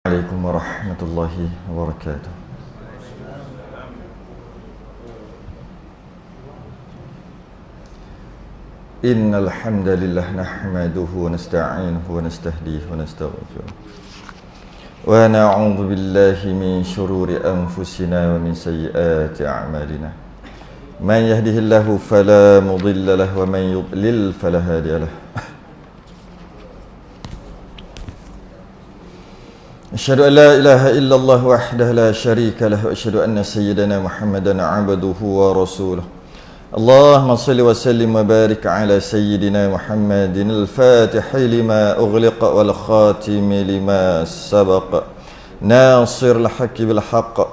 Assalamualaikum warahmatullahi wabarakatuh. Innal hamdalillah nahmaduhu wa nasta'inuhu wa nastahdihi wa nastaghfiruh. Wa na'udzu billahi min shururi anfusina wa min sayyiati a'malina. Man yahdihillahu fala mudilla lahu wa man yudlil fala hadiya lahu. Asyhadu an la ilaha illallah wahdahu la syarika lahu wa asyhadu anna sayyidana Muhammadan 'abduhu wa rasuluh. Allahumma salli wa sallim wa barik ala sayyidina Muhammadin al-Fatihi lima ughliqa wal khatimi lima sabaqa nasiril haqqi bil haqq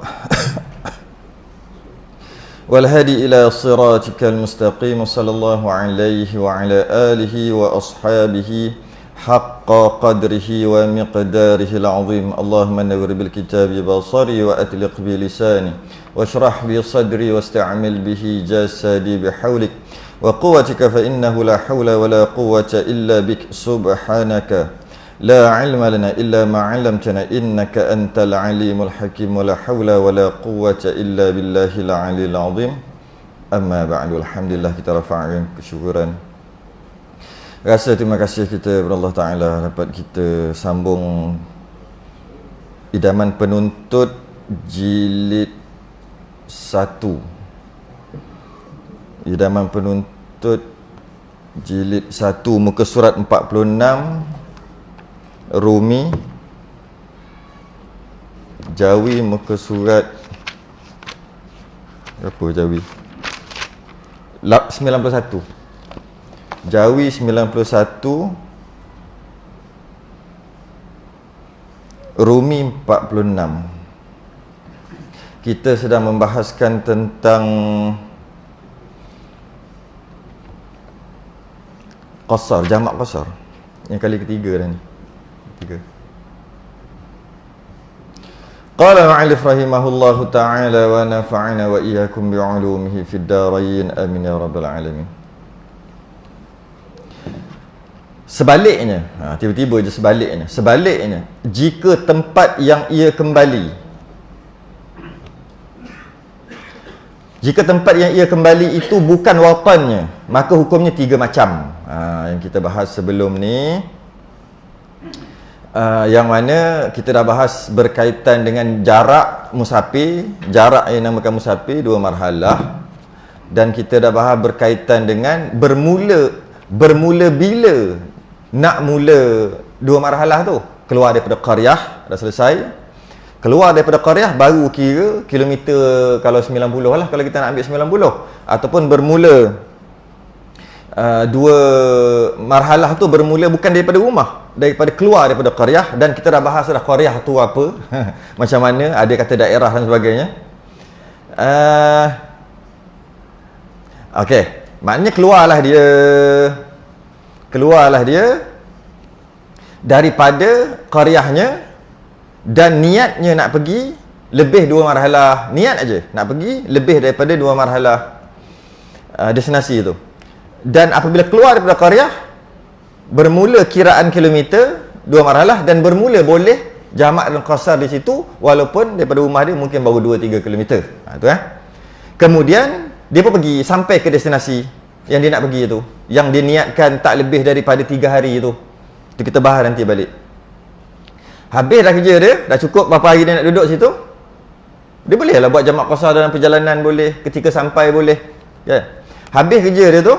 wal hadi ila siratikal mustaqim sallallahu alaihi wa ala alihi wa ashabihi haqqa qadrihi wa miqdarihi al-azim. Allahumma nawwir bil kitabi basari wa atliq bi lisani washrah bi sadri wasta'mil bihi jasadi bihawlik wa quwwatika fa innahu la hawla wa la quwwata illa bik subhanaka la ilma lana illa ma 'allamtana innaka antal alimul hakim wa la hawla wa la quwwata illa billahil aliyil azim. Amma ba'du, alhamdulillah, kita rafa'kan kesyukuran, rasa terima kasih kita kepada Allah Ta'ala dapat kita sambung Idaman Penuntut Jilid 1. Idaman Penuntut Jilid 1, muka surat 46, Rumi. Jawi muka surat apa Jawi? 91. Jawi 91, Rumi 46. Kita sedang membahaskan tentang qasar, jamak qasar. Yang kali ketiga dah ni. Tiga. Qala al-mu'allif rahimahullahu ta'ala wa nafa'ana wa iyyakum bi'ulumihi fid darain amin ya rabbal alamin. Sebaliknya, tiba-tiba je sebaliknya, jika tempat yang ia kembali, itu bukan watannya, maka hukumnya tiga macam. Yang kita bahas sebelum ni, yang mana kita dah bahas berkaitan dengan jarak musafir, jarak yang namakan musafir, dua marhalah. Dan kita dah bahas berkaitan dengan bermula bila nak mula dua marhalah tu. Keluar daripada qaryah, dah selesai. Keluar daripada qaryah baru kira kilometer, kalau 90 lah kalau kita nak ambil 90. Ataupun bermula dua marhalah tu bermula bukan daripada rumah, daripada keluar daripada qaryah. Dan kita dah bahas dah qaryah tu apa macam mana, ada kata daerah dan sebagainya. Okey, maknanya keluarlah dia daripada qaryahnya dan niatnya nak pergi lebih dua marhalah. Niat aja nak pergi lebih daripada dua marhalah destinasi itu. Dan apabila keluar daripada qaryah, bermula kiraan kilometer dua marhalah, dan bermula boleh jamak dan qasar di situ walaupun daripada rumah dia mungkin baru 2-3 kilometer. Kemudian dia pun pergi sampai ke destinasi yang dia nak pergi itu, yang dia niatkan tak lebih daripada 3 hari itu. Itu kita bahas nanti balik. Habis dah kerja dia, dah cukup berapa hari dia nak duduk situ, dia boleh lah buat jamak qasar dalam perjalanan, boleh ketika sampai boleh. Habis kerja dia tu,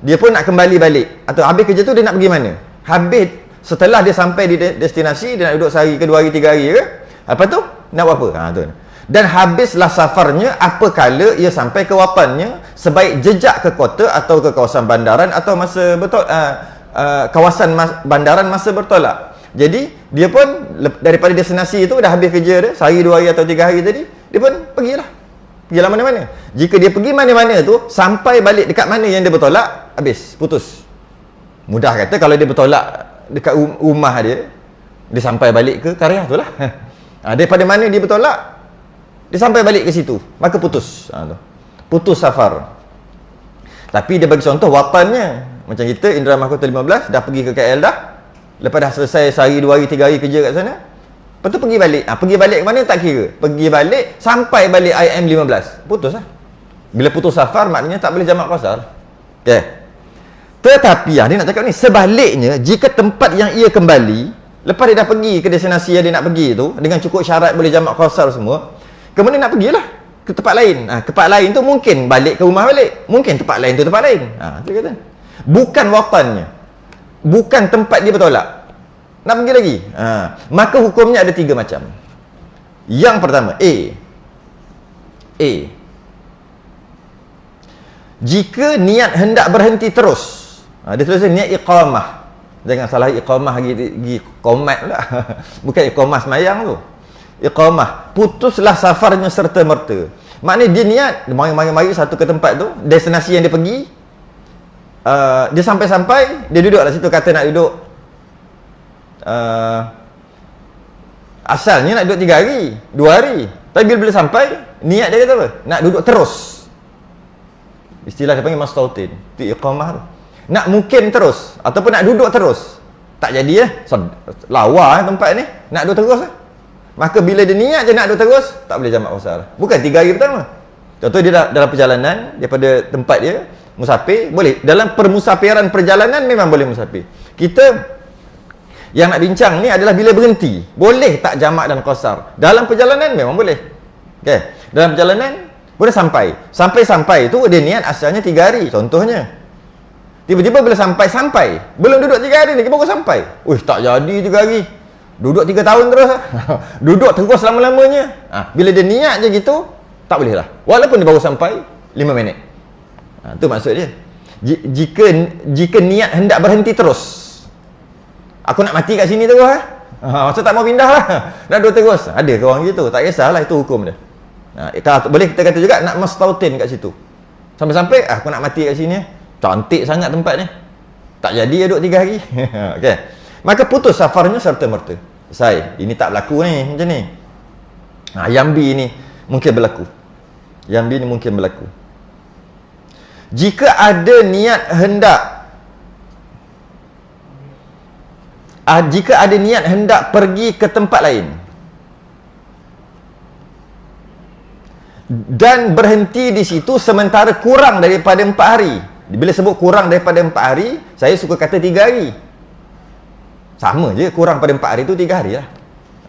dia pun nak kembali balik. Atau habis kerja tu dia nak pergi mana? Habis setelah dia sampai di destinasi, dia nak duduk sehari ke 2 hari 3 hari ke, lepas tu nak buat apa? Tu. Dan habislah safarnya apakala ia sampai ke watannya, sebaik jejak ke kota atau ke kawasan bandaran atau masa kawasan bandaran masa bertolak. Jadi dia pun daripada destinasi itu dah habis kerja dia sehari 2 hari atau 3 hari tadi, dia pun pergilah mana-mana. Jika dia pergi mana-mana tu, sampai balik dekat mana yang dia bertolak, habis, putus. Mudah kata, kalau dia bertolak dekat rumah dia sampai balik ke qaryah tu lah. Daripada mana dia bertolak, dia sampai balik ke situ, maka putus. Putus safar. Tapi dia bagi contoh watannya. Macam kita Indra Mahkota 15 dah pergi ke KL dah. Lepas dah selesai sehari, 2 hari, 3 hari kerja kat sana, Lepas tu pergi balik. Pergi balik ke mana tak kira. Pergi balik, sampai balik IM 15. Putus lah. Bila putus safar, maknanya tak boleh jamak qasar. Okay. Tetapi, dia nak cakap ni, sebaliknya, jika tempat yang ia kembali, lepas dia dah pergi ke destinasi yang dia nak pergi tu, dengan cukup syarat boleh jamak qasar semua, kemudian nak pergilah ke tempat lain. Tempat lain tu mungkin balik ke rumah balik. Mungkin tempat lain tu tempat lain. Dia kata. Bukan watannya. Bukan tempat dia bertolak. Nak pergi lagi. Maka hukumnya ada 3 macam. Yang pertama, A. Jika niat hendak berhenti terus. Dia tulis niat iqamah. Jangan salah iqamah pergi qomat pula. Bukan iqamah semayang tu. Iqamah. Putuslah safarnya serta-merta. Maknanya dia niat, mari satu ke tempat tu, destinasi yang dia pergi, dia sampai-sampai, dia duduk lah situ, kata nak duduk asalnya nak duduk 3 hari, 2 hari. Tapi bila sampai, niat dia kata apa? Nak duduk terus. Istilah dia panggil mastautin. Itu iqamah tu. Nak mungkin terus ataupun nak duduk terus. Tak jadi lawa tempat ni, nak duduk terus lah. Maka bila dia niat je nak duduk terus, tak boleh jamak qasar. Bukan 3 hari pertama. Contoh dia dalam perjalanan daripada tempat dia musafir, boleh. Dalam permusafiran perjalanan memang boleh musafir. Kita yang nak bincang ni adalah bila berhenti. Boleh tak jamak dan qasar? Dalam perjalanan memang boleh. Okey. Dalam perjalanan boleh sampai. Sampai tu dia niat asalnya 3 hari. Contohnya. Tiba-tiba bila sampai. Belum duduk 3 hari lagi baru sampai. Tak jadi 3 hari. Duduk 3 tahun terus. Duduk terus selama-lamanya. Bila dia niat je gitu, tak boleh lah. Walaupun dia baru sampai 5 minit. Itu maksud dia. Jika niat hendak berhenti terus. Aku nak mati kat sini terus maksud tak mau pindah lah. Nak duduk terus. Ada ke orang gitu? Tak kisahlah, itu hukum dia. Boleh kita kata juga nak mastautin kat situ. Sampai-sampai aku nak mati kat sini. Cantik sangat tempat ni. Tak jadi duduk 3 hari. Okey. Maka putus safarnya serta-merta. Ini tak berlaku ni macam ni. Yang B ni mungkin berlaku. Jika ada niat hendak pergi ke tempat lain dan berhenti di situ sementara kurang daripada 4 hari. Bila sebut kurang daripada 4 hari, saya suka kata 3 hari. Sama je, kurang pada 4 hari tu 3 hari lah.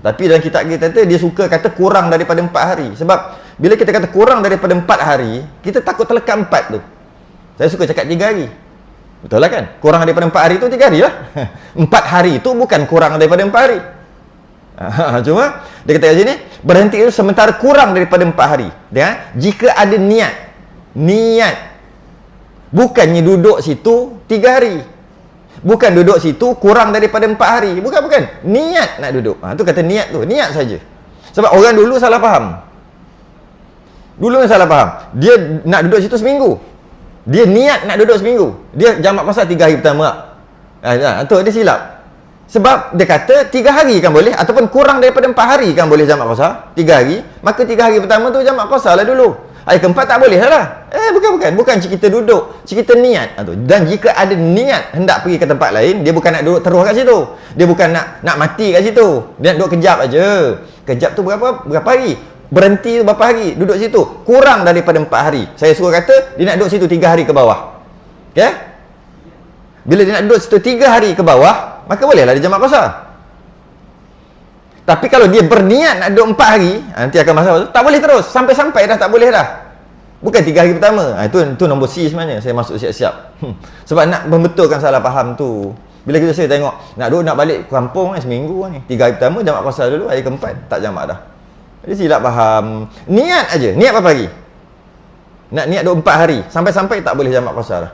Tapi dalam kitab kita tu, dia suka kata kurang daripada 4 hari. Sebab bila kita kata kurang daripada 4 hari, kita takut terlekat 4 tu. Saya suka cakap 3 hari. Betul lah kan? Kurang daripada 4 hari tu 3 hari lah. 4 hari tu bukan kurang daripada 4 hari. Cuma dia kata kat sini, berhenti itu sementara kurang daripada 4 hari. Jika ada niat bukannya duduk situ 3 hari. Bukan duduk situ kurang daripada 4 hari. Bukan. Niat nak duduk. Tu kata niat tu. Niat saja. Sebab orang dulu salah faham. Dia nak duduk situ seminggu. Dia niat nak duduk seminggu. Dia jamak qasar 3 hari pertama. Tu dia silap. Sebab dia kata 3 hari kan boleh, ataupun kurang daripada 4 hari kan boleh jamak qasar. 3 hari. Maka 3 hari pertama tu jamak qasar lah dulu. Hari keempat tak boleh lah. Bukan cerita duduk, cerita niat. Dan jika ada niat hendak pergi ke tempat lain, dia bukan nak duduk terus kat situ. Dia bukan nak mati kat situ. Dia nak duduk kejap aja. Kejap tu berapa hari? Berhenti tu berapa hari? Duduk situ. Kurang daripada 4 hari. Saya suruh kata, dia nak duduk situ 3 hari ke bawah. Okay? Bila dia nak duduk situ 3 hari ke bawah, maka bolehlah dia jamak qasar. Tapi kalau dia berniat nak duduk 4 hari, nanti akan masalah. Tak boleh terus. Sampai-sampai dah tak boleh dah. Bukan 3 hari pertama. Itu nombor C sebenarnya. Saya masuk siap-siap. Sebab nak membetulkan salah faham tu. Bila saya tengok, nak balik kampung seminggu ni. 3 hari pertama jamak qasar dulu. Hari keempat tak jamak dah. Jadi silap faham. Niat aja. Niat berapa hari? Nak niat duduk 4 hari. Sampai-sampai tak boleh jamak qasar dah.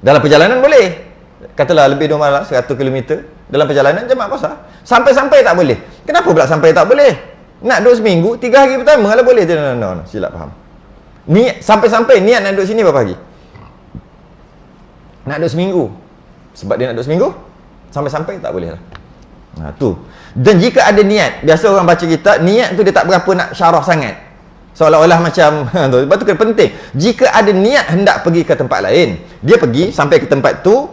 Dalam perjalanan boleh. Katalah lebih 100 km. Dalam perjalanan jamak qasar. Sampai-sampai tak boleh. Kenapa pula sampai tak boleh? Nak duduk seminggu, 3 hari pertama lah boleh. No. Silap faham. Sampai-sampai niat nak duduk sini berapa hari? Nak duduk seminggu. Sebab dia nak duduk seminggu, sampai-sampai tak boleh lah. Tu. Dan jika ada niat, biasa orang baca kitab, niat tu dia tak berapa nak syarah sangat. Seolah-olah macam sebab tu kena penting. Jika ada niat hendak pergi ke tempat lain, dia pergi sampai ke tempat tu,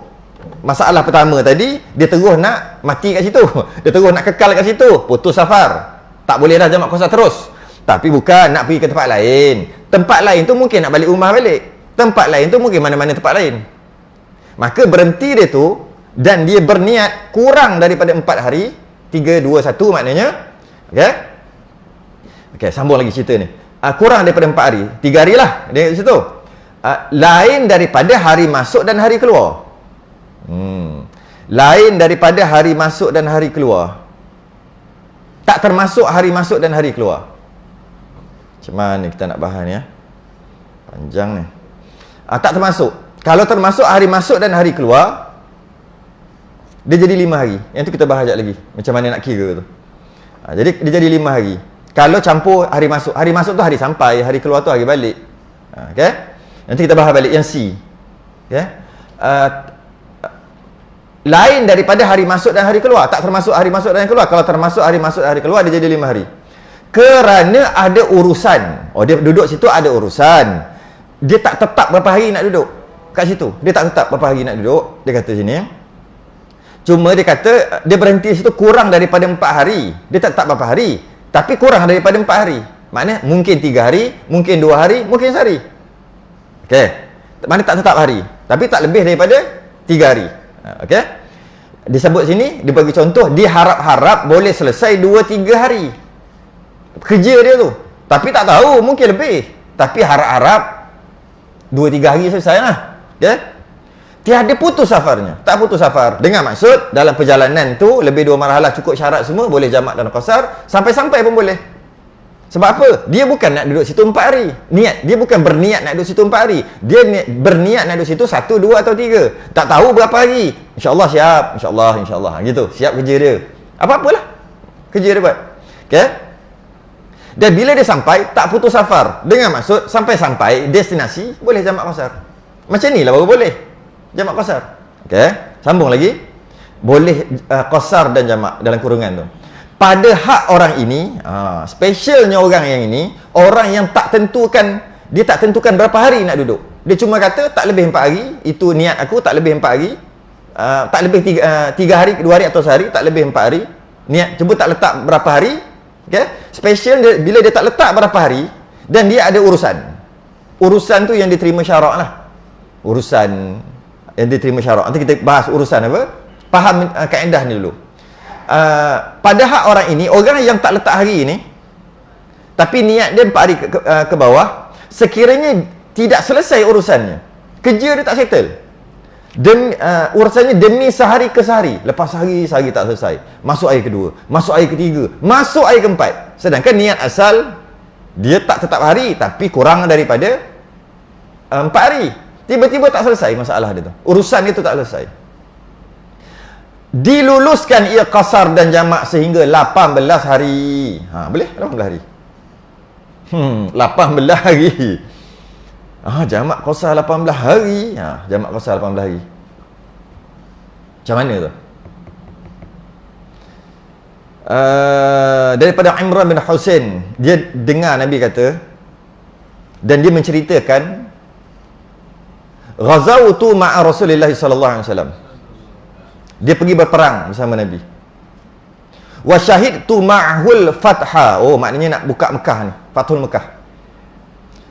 masalah pertama tadi, dia terus nak mati kat situ. Dia terus nak kekal kat situ. Putus safar. Tak boleh dah jamak qasar terus. Tapi bukan nak pergi ke tempat lain. Tempat lain tu mungkin nak balik rumah balik. Tempat lain tu mungkin mana-mana tempat lain. Maka berhenti dia tu dan dia berniat kurang daripada 4 hari. 3, 2, 1 maknanya. Okey? Okey, sambung lagi cerita ni. Kurang daripada 4 hari. 3 hari lah dia kat situ. Lain daripada hari masuk dan hari keluar. Lain daripada hari masuk dan hari keluar. Tak termasuk hari masuk dan hari keluar. Macam mana kita nak bahan ya? Panjang ni. Tak termasuk. Kalau termasuk hari masuk dan hari keluar, dia jadi 5 hari. Yang tu kita bahas sekejap lagi. Macam mana nak kira tu. Jadi dia jadi 5 hari. Kalau campur hari masuk tu hari sampai, hari keluar tu hari balik. Okey? Nanti kita bahas balik yang C. Okey? Lain daripada hari masuk dan hari keluar. Tak termasuk hari masuk dan hari keluar. Kalau termasuk hari masuk dan hari keluar, dia jadi 5 hari. Kerana ada urusan. Oh, dia duduk situ ada urusan. Dia tak tetap berapa hari nak duduk kat situ. Dia tak tetap berapa hari nak duduk. Dia kata sini. Cuma dia kata dia berhenti situ kurang daripada 4 hari. Dia tak tetap berapa hari. Tapi kurang daripada 4 hari. Maknanya mungkin 3 hari, mungkin 2 hari, mungkin sehari. Okey. Mana tak tetap hari. Tapi tak lebih daripada 3 hari. Okey. Disebut sini, dia bagi contoh, dia harap-harap boleh selesai 2-3 hari kerja dia tu. Tapi tak tahu, mungkin lebih. Tapi harap-harap 2-3 hari selesai lah. Okay? Tiada putus safarnya. Tak putus safar. Dengan maksud, dalam perjalanan tu, lebih 2 marhalah cukup syarat semua, boleh jamak dan qasar. Sampai-sampai pun boleh. Sebab apa? Dia bukan nak duduk situ 4 hari. Dia bukan berniat nak duduk situ 4 hari. Dia berniat nak duduk situ 1, 2 atau 3. Tak tahu berapa hari. InsyaAllah siap. InsyaAllah. Gitu. Siap kerja dia. Apa-apalah. Kerja dia buat. Okay? Dan bila dia sampai, tak putus safar. Dengan maksud, sampai-sampai destinasi, boleh jamak qasar. Macam ni lah baru boleh jamak qasar. Okay? Sambung lagi. Boleh qasar dan jamak dalam kurungan tu. Pada hak orang ini, specialnya orang yang ini, orang yang tak tentukan, dia tak tentukan berapa hari nak duduk. Dia cuma kata tak lebih 4 hari, itu niat aku, tak lebih 4 hari, tak lebih 3 hari, 2 hari atau sehari, tak lebih 4 hari. Niat, cuba tak letak berapa hari. Okay? Special dia, bila dia tak letak berapa hari dan dia ada urusan. Urusan tu yang diterima syarak lah. Urusan yang diterima syarak. Nanti kita bahas urusan apa. Faham kaedah ni dulu. Pada hak orang ini, orang yang tak letak hari ini, tapi niat dia 4 hari ke bawah, sekiranya tidak selesai urusannya, kerja dia tak settle, urusannya demi sehari ke sehari, lepas sehari tak selesai, masuk hari kedua, masuk hari ketiga, masuk hari keempat, sedangkan niat asal dia tak tetap hari, tapi kurang daripada 4 hari, tiba-tiba tak selesai masalah dia tu, urusan dia tu tak selesai. Diluluskan ia qasar dan jamak sehingga 18 hari. Boleh 18 hari. 18 hari. Jamak qasar 18 hari. Jamak qasar 18 hari. Macam mana tu? Daripada Imran bin Husain, dia dengar Nabi kata, dan dia menceritakan, ghazawtu ma'a Rasulillah sallallahu alaihi wasallam. Dia pergi berperang bersama Nabi. Wa syahidtu ma'hul fatha. Oh, maknanya nak buka Mekah ni, Fathul Mekah.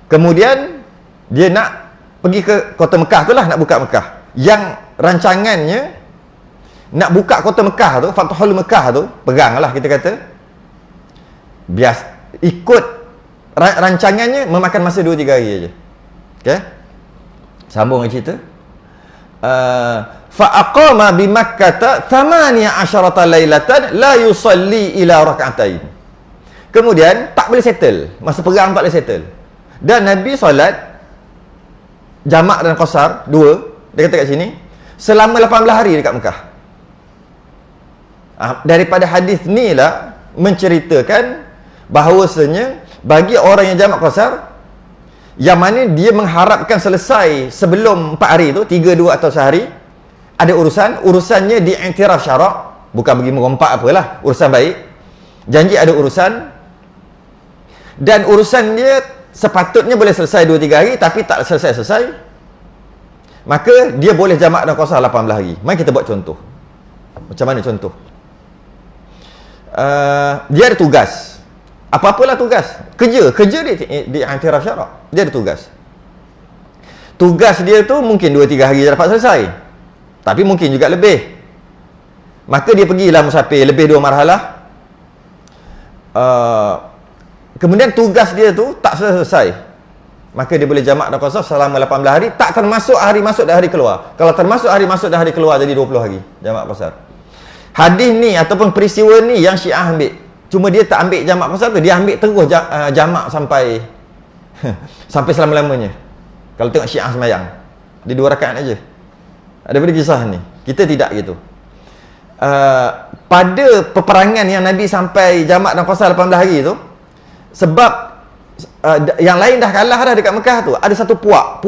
Kemudian dia nak pergi ke kota Mekah tu lah, nak buka Mekah. Yang rancangannya nak buka kota Mekah tu, Fathul Mekah tu, peganglah kita kata. Ikut rancangannya memakan masa 2-3 hari aja. Okey? Sambung cerita. Fa'aqama bi Makkah 18 lailatan la yusalli ila rak'atain. Kemudian tak boleh settle, masa perang tak boleh settle. Dan Nabi solat jamak dan qasar 2, dia kata kat sini, selama 18 hari dekat Mekah. Daripada hadis ni lah menceritakan bahawasanya bagi orang yang jamak qasar, yang mana dia mengharapkan selesai sebelum 4 hari tu, 3, 2 atau sehari, ada urusannya diiktiraf syarak, bukan bagi merompak apalah, urusan baik, janji ada urusan, dan urusan dia sepatutnya boleh selesai 2-3 hari, tapi tak selesai-selesai, maka dia boleh jamak dan qasar 18 hari. Mari kita buat contoh. Macam mana contoh? Dia ada tugas. Apa-apalah tugas. Kerja dia di i'tiraf syarak. Dia ada tugas. Tugas dia tu mungkin 2-3 hari dia dapat selesai. Tapi mungkin juga lebih. Maka dia pergilah musafir lebih 2 marhalah. Kemudian tugas dia tu tak selesai. Maka dia boleh jamak dan qasar selama 18 hari, tak termasuk hari masuk dan hari keluar. Kalau termasuk hari masuk dan hari keluar jadi 20 hari jamak qasar. Hadis ni ataupun peristiwa ni yang Syiah ambil. Cuma dia tak ambil jamak qasar tu, dia ambil terus jamak sampai sampai selama-lamanya. Kalau tengok Syiah sembahyang, dia 2 rakaat aja. Daripada kisah ni, kita tidak gitu. Pada peperangan yang Nabi sampai jamak dan qasar 18 hari tu, sebab yang lain dah kalah dah dekat Mekah tu, ada satu puak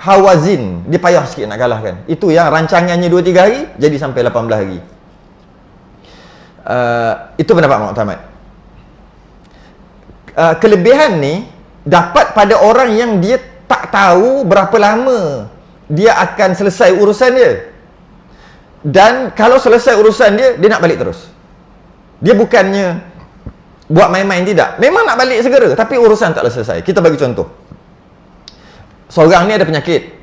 Hawazin, dia payah sikit nak kalahkan. Itu yang rancangannya 2-3 hari jadi sampai 18 hari. Itu pendapat Mu'tamad. Kelebihan ni dapat pada orang yang dia tak tahu berapa lama dia akan selesai urusan dia. Dan kalau selesai urusan dia, dia nak balik terus. Dia bukannya buat main-main, tidak. Memang nak balik segera, tapi urusan taklah selesai. Kita bagi contoh. Seorang ni ada penyakit.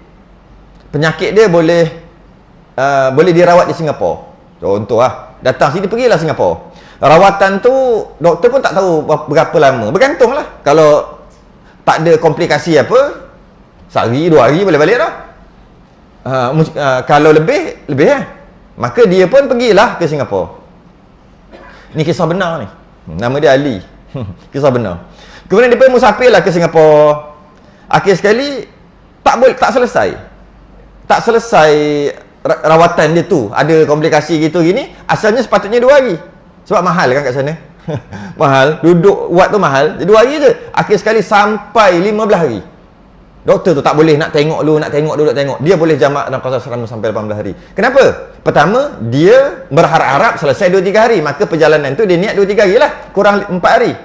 Penyakit dia boleh dirawat di Singapura. Contoh lah. Datang sini, pergilah Singapura. Rawatan tu, doktor pun tak tahu berapa lama. Bergantung lah. Kalau tak ada komplikasi apa, sehari, 2 hari boleh balik dah. Kalau lebih maka dia pun pergilah ke Singapura. Ni kisah benar ni. Nama dia Ali. Kisah benar. Kemudian dia pergi musafir lah ke Singapura. Akhir sekali tak selesai. Tak selesai rawatan dia tu. Ada komplikasi gitu gini. Asalnya sepatutnya 2 hari. Sebab mahal kan kat sana. Mahal. Duduk buat tu mahal. Jadi 2 hari je. Akhir sekali sampai 15 hari. Doktor tu tak boleh nak tengok dulu, nak tengok. Dia boleh jamak dalam qasar selama sampai 18 hari. Kenapa? Pertama, dia berharap-harap selesai 2-3 hari. Maka perjalanan tu dia niat 2-3 hari lah. Kurang 4 hari.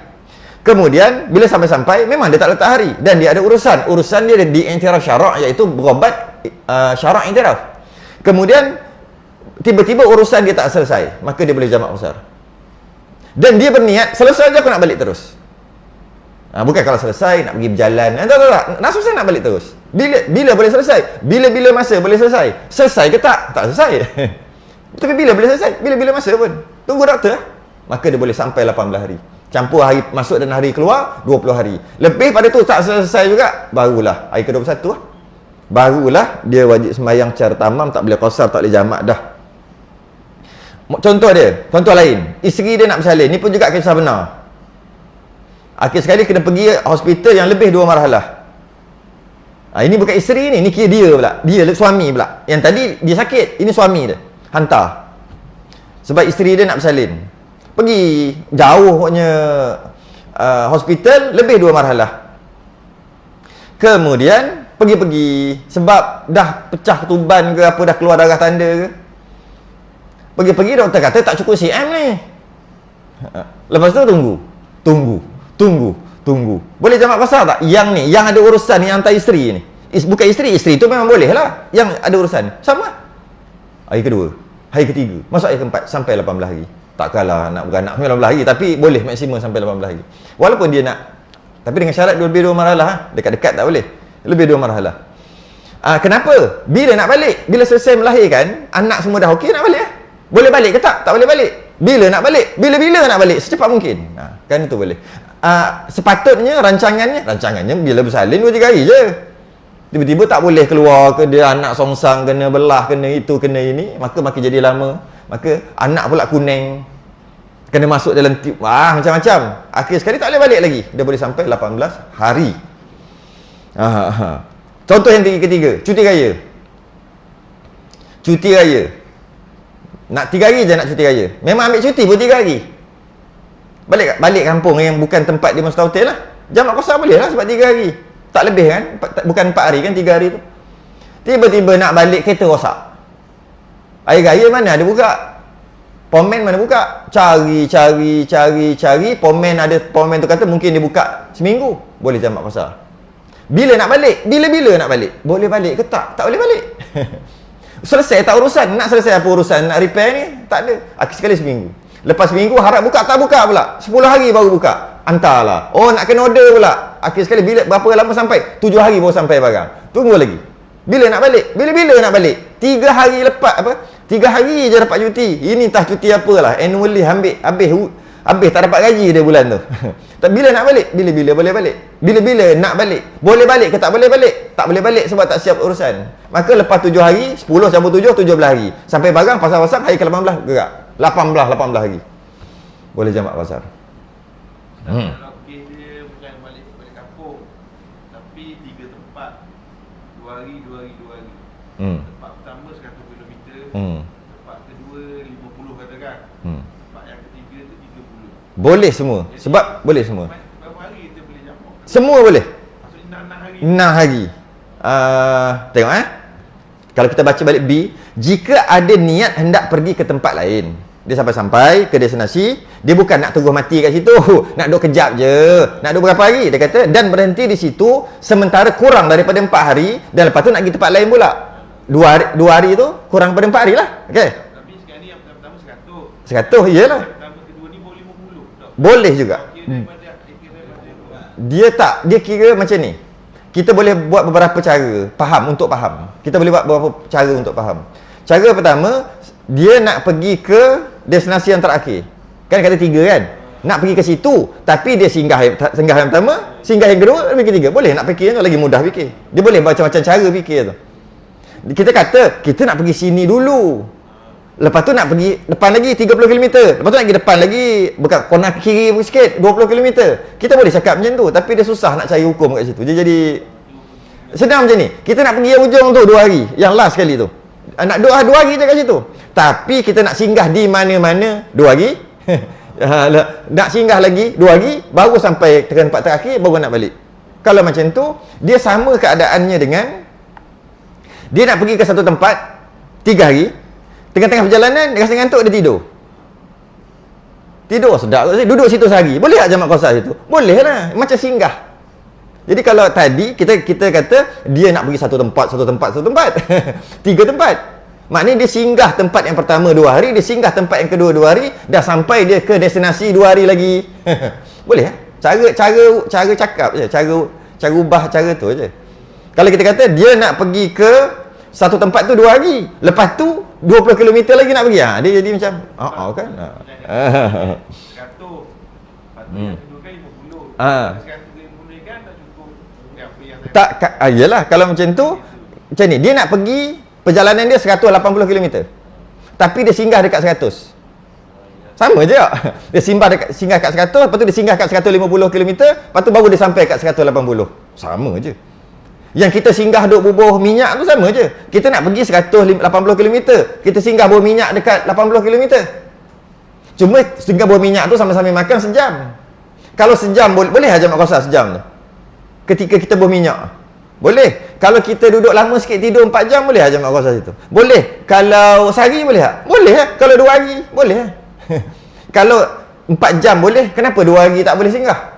Kemudian, bila sampai-sampai, memang dia tak letak hari. Dan dia ada urusan. Urusan dia di i'tiraf syarak, iaitu berobat syarak i'tiraf. Kemudian, tiba-tiba urusan dia tak selesai. Maka dia boleh jamak qasar. Dan dia berniat, selesai je aku nak balik terus. Bukan kalau selesai nak pergi berjalan. Tak. Nak selesai nak balik terus. Bila boleh selesai? Bila masa boleh selesai? Selesai ke tak? Tak selesai. Tapi bila boleh selesai? Bila masa pun. Tunggu doktor. Maka dia boleh sampai 18 hari. Campur hari masuk dan hari keluar 20 hari. Lebih pada tu tak selesai juga, barulah hari ke-21 lah. Barulah dia wajib sembahyang secara tamam, tak boleh qasar, tak boleh jamak dah. Contoh lain. Isteri dia nak bersalin. Ni pun juga kisah benar. Akhir sekali kena pergi hospital yang lebih 2 marhalah. Ini bukan isteri ni kira dia pula. Dia suami pula. Yang tadi dia sakit, ini suami dia. Hantar. Sebab isteri dia nak bersalin. Pergi jauhnya hospital lebih 2 marhalah. Kemudian pergi sebab dah pecah ketuban ke apa, dah keluar darah tanda ke. Pergi doktor kata tak cukup cm ni. Lepas tu tunggu. Boleh jamak qasar tak? Yang ni, yang ada urusan ni hantar isteri ni. Bukan isteri tu memang boleh lah. Yang ada urusan sama. Hari kedua, hari ketiga, masuk hari keempat sampai 18 hari. Takkanlah nak beranak 19 hari, tapi boleh maksimum sampai 18 hari. Walaupun dia nak, tapi dengan syarat lebih 2 marhalah. Dekat-dekat tak boleh. Lebih 2 marhalah. Kenapa? Bila nak balik? Bila selesai melahirkan, anak semua dah okey, nak balik lah. Boleh balik ke tak? Tak boleh balik. Bila nak balik? Bila nak balik? Secepat mungkin. Kan itu boleh. Sepatutnya rancangannya bila bersalin 2-3 hari je. Tiba-tiba tak boleh keluar ke, dia anak songsang, kena belah, kena itu, kena ini, maka makin jadi lama. Maka anak pula kuning, kena masuk dalam tube, macam-macam. Akhir sekali tak boleh balik lagi. Dia boleh sampai 18 hari. Contoh yang ketiga, cuti raya. Nak 3 hari je nak cuti raya. Memang ambil cuti pun 3 hari. Balik kampung yang bukan tempat dia mesti hotel lah. Jamak qasar boleh lah sebab 3 hari. Tak lebih kan? Bukan 4 hari kan, 3 hari tu. Tiba-tiba nak balik, kereta rosak. Hari raya mana ada buka? Pomen mana buka? Cari. Pomen tu kata mungkin dia buka seminggu. Boleh jamak qasar. Bila nak balik? Bila-bila nak balik? Boleh balik ke tak? Tak boleh balik. Selesai tak urusan? Nak selesai apa urusan? Nak repair ni? Tak ada. Akhir sekali seminggu. Lepas seminggu harap buka, tak buka pula. 10 hari baru buka. Hantarlah. Oh, nak kena order pula. Akhir sekali berapa lama sampai? 7 hari baru sampai barang. Tunggu lagi. Bila nak balik? Bila-bila nak balik? 3 hari lepas 3 hari je dapat cuti. Ini entah cuti apalah. Annually habis tak dapat gaji dia bulan tu. Tak, bila nak balik? Bila-bila boleh balik. Bila-bila nak balik? Boleh balik ke tak boleh balik? Tak boleh balik sebab tak siap urusan. Maka lepas 7 hari, 10 campur 7, 17 hari. Sampai barang pasar-pasar hari ke-18 gerak. 18 hari. Boleh jamak pasar. Kalau kes dia bukan balik kampung, tapi 3 tempat. 2 hari. Tempat pertama 100 km. Tempat kedua 50 katakan. Tempat yang ketiga tu 30. Boleh semua. Jadi, sebab boleh semua. Berapa hari kita boleh jamak? Semua boleh. Maksudnya 6 hari. 6 hari. Tengok kalau kita baca balik B, jika ada niat hendak pergi ke tempat lain, dia sampai ke destinasi, dia bukan nak terus mati kat situ, nak duduk kejap je, nak duduk berapa hari, dia kata, dan berhenti di situ sementara kurang daripada 4 hari, dan lepas tu nak pergi tempat lain pula. 2 hari tu kurang daripada 4 hari lah. Okey. Tapi sekarang ni yang pertama 100. 100 iyalah. Pertama kedua ni boleh 50 tak? Boleh juga. Dia kira macam ni. Kita boleh buat beberapa cara untuk faham. Kita boleh buat beberapa cara untuk faham. Cara pertama, dia nak pergi ke destinasi yang terakhir. Kan kata 3 kan? Nak pergi ke situ, tapi dia singgah yang pertama, singgah yang kedua, pergi ketiga. Boleh nak fikir tu, lagi mudah fikir. Dia boleh macam-macam cara fikir tu. Kita kata, kita nak pergi sini dulu. Lepas tu nak pergi depan lagi 30 km. Lepas tu nak pergi depan lagi, bukan corner kiri sikit 20 km. Kita boleh cakap macam tu, tapi dia susah nak cari hukum kat situ. Dia jadi senang macam ni. Kita nak pergi yang ujung tu 2 hari, yang last sekali tu. Nak 2 hari je kat situ. Tapi kita nak singgah di mana-mana 2 hari. Nak singgah lagi 2 hari, baru sampai ke tempat terakhir, baru nak balik. Kalau macam tu, dia sama keadaannya dengan dia nak pergi ke satu tempat 3 hari. Tengah-tengah perjalanan, dia rasa ngantuk, dia tidur. Tidur sedap. Duduk situ sehari. Boleh tak jamak qasar situ? Boleh lah. Macam singgah. Jadi kalau tadi, kita kata, dia nak pergi satu tempat. 3 tempat. Maknanya dia singgah tempat yang pertama 2 hari, dia singgah tempat yang kedua 2 hari, dah sampai dia ke destinasi 2 hari lagi. Boleh lah. Cara cakap je. Cara ubah cara tu je. Kalau kita kata, dia nak pergi ke satu tempat tu 2 hari. Lepas tu 20 km lagi nak pergi. Dia jadi macam kan. 100. Lepas tu yang kedua kan 50. 150 kan tak cukup. Apa yang tak iyalah kalau macam tu macam ni. Dia nak pergi perjalanan dia 180 km. Tapi dia singgah dekat 100. Sama je tak? Dia singgah kat 100, lepas tu dia singgah kat 150 km, lepas tu baru dia sampai kat 180. Sama je. Yang kita singgah duk bubuh minyak tu sama je. Kita nak pergi 180 km. Kita singgah bubuh minyak dekat 80 km. Cuma singgah bubuh minyak tu sama-sama makan sejam. Kalau sejam boleh aja mak qasar sejam tu. Ketika kita bubuh minyak. Boleh. Kalau kita duduk lama sikit tidur 4 jam boleh aja mak qasar situ. Boleh. Kalau sehari boleh tak? Boleh lah. Kalau 2 hari boleh lah. Kalau 4 jam boleh, kenapa 2 hari tak boleh singgah?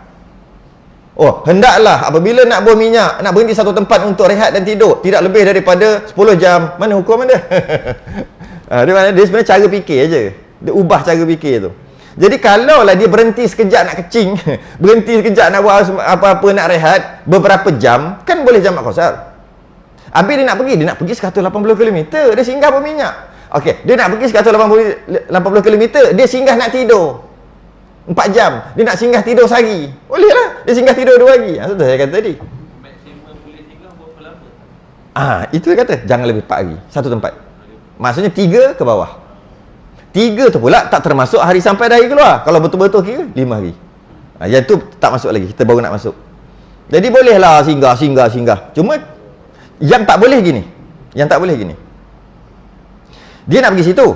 Oh, hendaklah apabila nak buang minyak, nak berhenti satu tempat untuk rehat dan tidur, tidak lebih daripada 10 jam. Mana hukum anda? Dia sebenarnya cara fikir aje. Dia ubah cara fikir tu. Jadi kalaulah dia berhenti sekejap nak kecing, berhenti sekejap nak buat apa-apa, nak rehat beberapa jam, kan boleh jamak qasar. Habis dia nak pergi 180 km, dia singgah buang minyak. Okey, dia nak pergi 180 km, dia singgah nak tidur 4 jam. Dia nak singgah tidur sehari. Boleh lah. Dia singgah tidur 2 hari. Itu saya kata tadi. maksimum boleh singgah berapa lama? Itu dia kata. Jangan lebih 4 hari. Satu tempat. Maksudnya 3 ke bawah. 3 tu pula tak termasuk hari sampai dari keluar. Kalau betul-betul kira 5 hari. Yang tu tak masuk lagi. Kita baru nak masuk. Jadi bolehlah singgah. Cuma yang tak boleh gini. Dia nak pergi situ.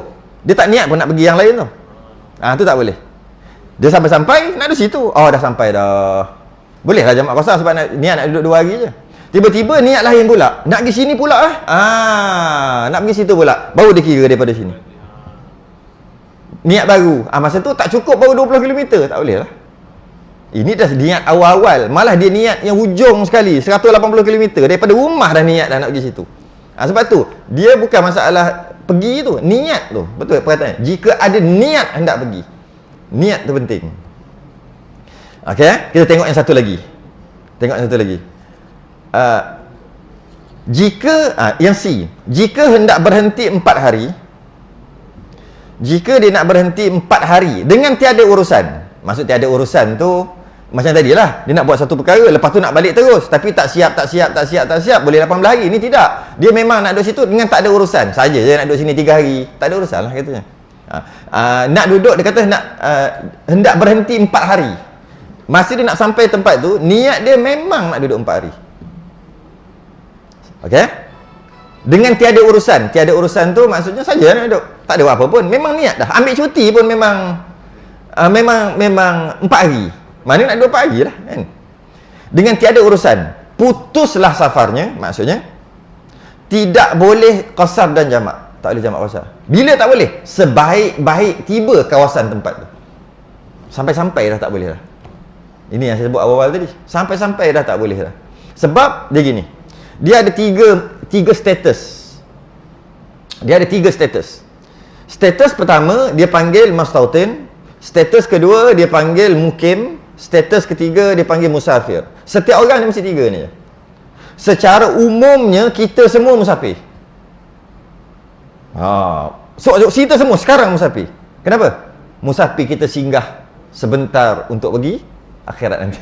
Dia tak niat pun nak pergi yang lain tu. Tu tak boleh. Dia sampai-sampai nak duduk situ. Oh, dah sampai dah. Boleh lah jamak qasar sebab niat nak duduk 2 hari je. Tiba-tiba niat lain pula. Nak pergi sini pula nak pergi situ pula. Baru dia kira daripada sini. Niat baru. Masa tu tak cukup baru 20 km. Tak boleh lah. Ini dah niat awal-awal. Malah dia niat yang hujung sekali, 180 km daripada rumah dah niat dah nak pergi situ. Sebab tu dia bukan masalah pergi tu, niat tu. Betul perkataan. Jika ada niat hendak pergi. Niat tu penting. Okey, kita tengok yang satu lagi. Yang C, jika hendak berhenti 4 hari, jika dia nak berhenti 4 hari dengan tiada urusan. Maksud tiada urusan tu macam tadilah, dia nak buat satu perkara, lepas tu nak balik terus, tapi tak siap, boleh 18 hari. Ini tidak. Dia memang nak duduk situ dengan tak ada urusan saja. Dia nak duduk sini 3 hari, tak ada urusan lah katanya. Nak duduk, dia kata hendak berhenti 4 hari. Masa dia nak sampai tempat tu, niat dia memang nak duduk 4 hari. Okey? Dengan tiada urusan. Tiada urusan tu maksudnya saja nak duduk. Tak ada apa pun. Memang niat dah. Ambil cuti pun memang 4 hari. Mana nak duduk 4 hari lah kan? Dengan tiada urusan. Putuslah safarnya, maksudnya tidak boleh qasar dan jamak. Tak boleh jamak qasar. Bila tak boleh? Sebaik-baik tiba kawasan tempat tu. Sampai-sampai dah tak boleh dah. Ini yang saya sebut awal-awal tadi. Sampai-sampai dah tak boleh dah. Sebab dia gini. Dia ada tiga status. Status pertama dia panggil mustautin, status kedua dia panggil mukim, status ketiga dia panggil musafir. Setiap orang dia mesti 3 ni. Secara umumnya kita semua musafir. So kita semua sekarang musafir. Kenapa? Musafir kita singgah sebentar untuk pergi akhirat nanti.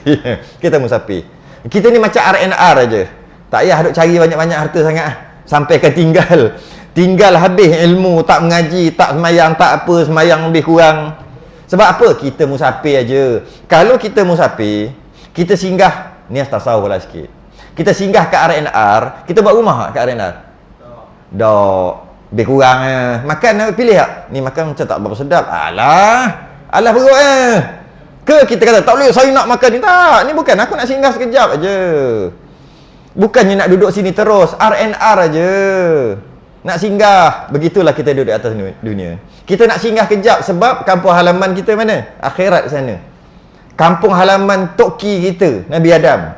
Kita musafir. Kita ni macam RNR aja. Tak payah duk cari banyak-banyak harta sangat. Sampaikan tinggal habis ilmu, tak mengaji, tak semayang, tak apa, semayang lebih kurang. Sebab apa? Kita musafir aja. Kalau kita musafir, kita singgah ni tasawuf lah sikit. Kita singgah ke RNR, kita buat rumah kat RNR. Dak. Lebih kurang makan pilih tak? Ni makan macam tak berapa sedap. Alah perut Ke kita kata tak boleh saya nak makan ni. Tak, ni bukan aku nak singgah sekejap aja. Bukannya nak duduk sini terus, RNR aja. Nak singgah. Begitulah kita duduk di atas dunia. Kita nak singgah kejap sebab kampung halaman kita mana? Akhirat sana. Kampung halaman Toki kita, Nabi Adam.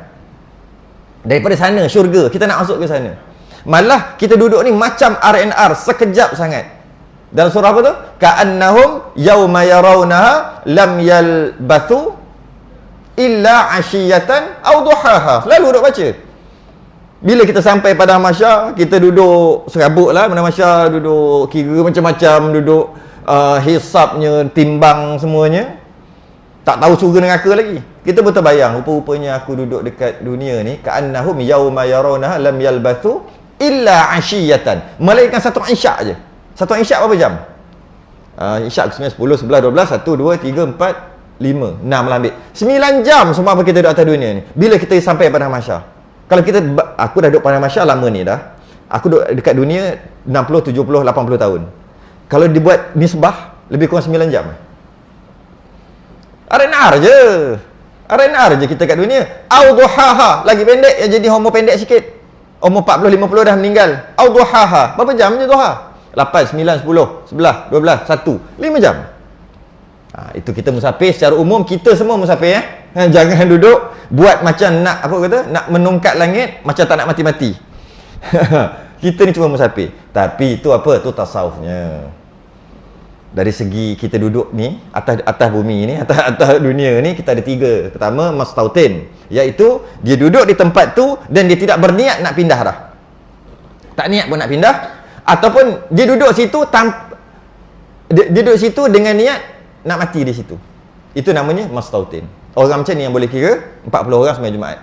Daripada sana syurga, kita nak masuk ke sana. Malah kita duduk ni macam RNR, sekejap sangat. Dalam surah apa tu? Ka'annahum yawma yarawnaha lam yalbathu illa ashiyatan aw duhaha. Lalu duduk baca. Bila kita sampai pada mahsyar, kita duduk serabut lah pada mahsyar, duduk kira macam-macam, duduk hisapnya, timbang semuanya. Tak tahu surga neraka lagi. Kita berterbayang, rupa-rupanya aku duduk dekat dunia ni, ka'annahum yawma yarawnaha lam yalbathu illa ashiyatan. Melainkan satu isyak je. Satu isyak berapa jam? Isyak 9, 10, 11, 12, 1, 2, 3, 4, 5, 6 lah ambil. 9 jam semua kita duduk atas dunia ni. Bila kita sampai pada mahsyar. Kalau aku dah duduk pada mahsyar lama ni dah. Aku duduk dekat dunia 60, 70, 80 tahun. Kalau dibuat nisbah, lebih kurang 9 jam. RNR je kita kat dunia. Au-duhaha, lagi pendek, yang jadi homo pendek sikit. Umur 40, 50 dah meninggal. Au-duhaha, berapa jam je duha? 8, 9, 10, 11, 12, 1, 5 jam. Itu kita musafir secara umum. Kita semua musafir Jangan duduk buat macam nak nak menungkat langit, macam tak nak mati-mati. Kita ni cuma musafir. Tapi itu apa? Itu tasawufnya. Dari segi kita duduk ni atas bumi ni, atas dunia ni, kita ada 3. Pertama, mustautin, iaitu dia duduk di tempat tu dan dia tidak berniat nak pindah dah. Tak niat pun nak pindah, ataupun dia duduk situ dia duduk situ dengan niat nak mati di situ. Itu namanya mustautin. Orang macam ni yang boleh kira 40 orang sembahyang Jumaat.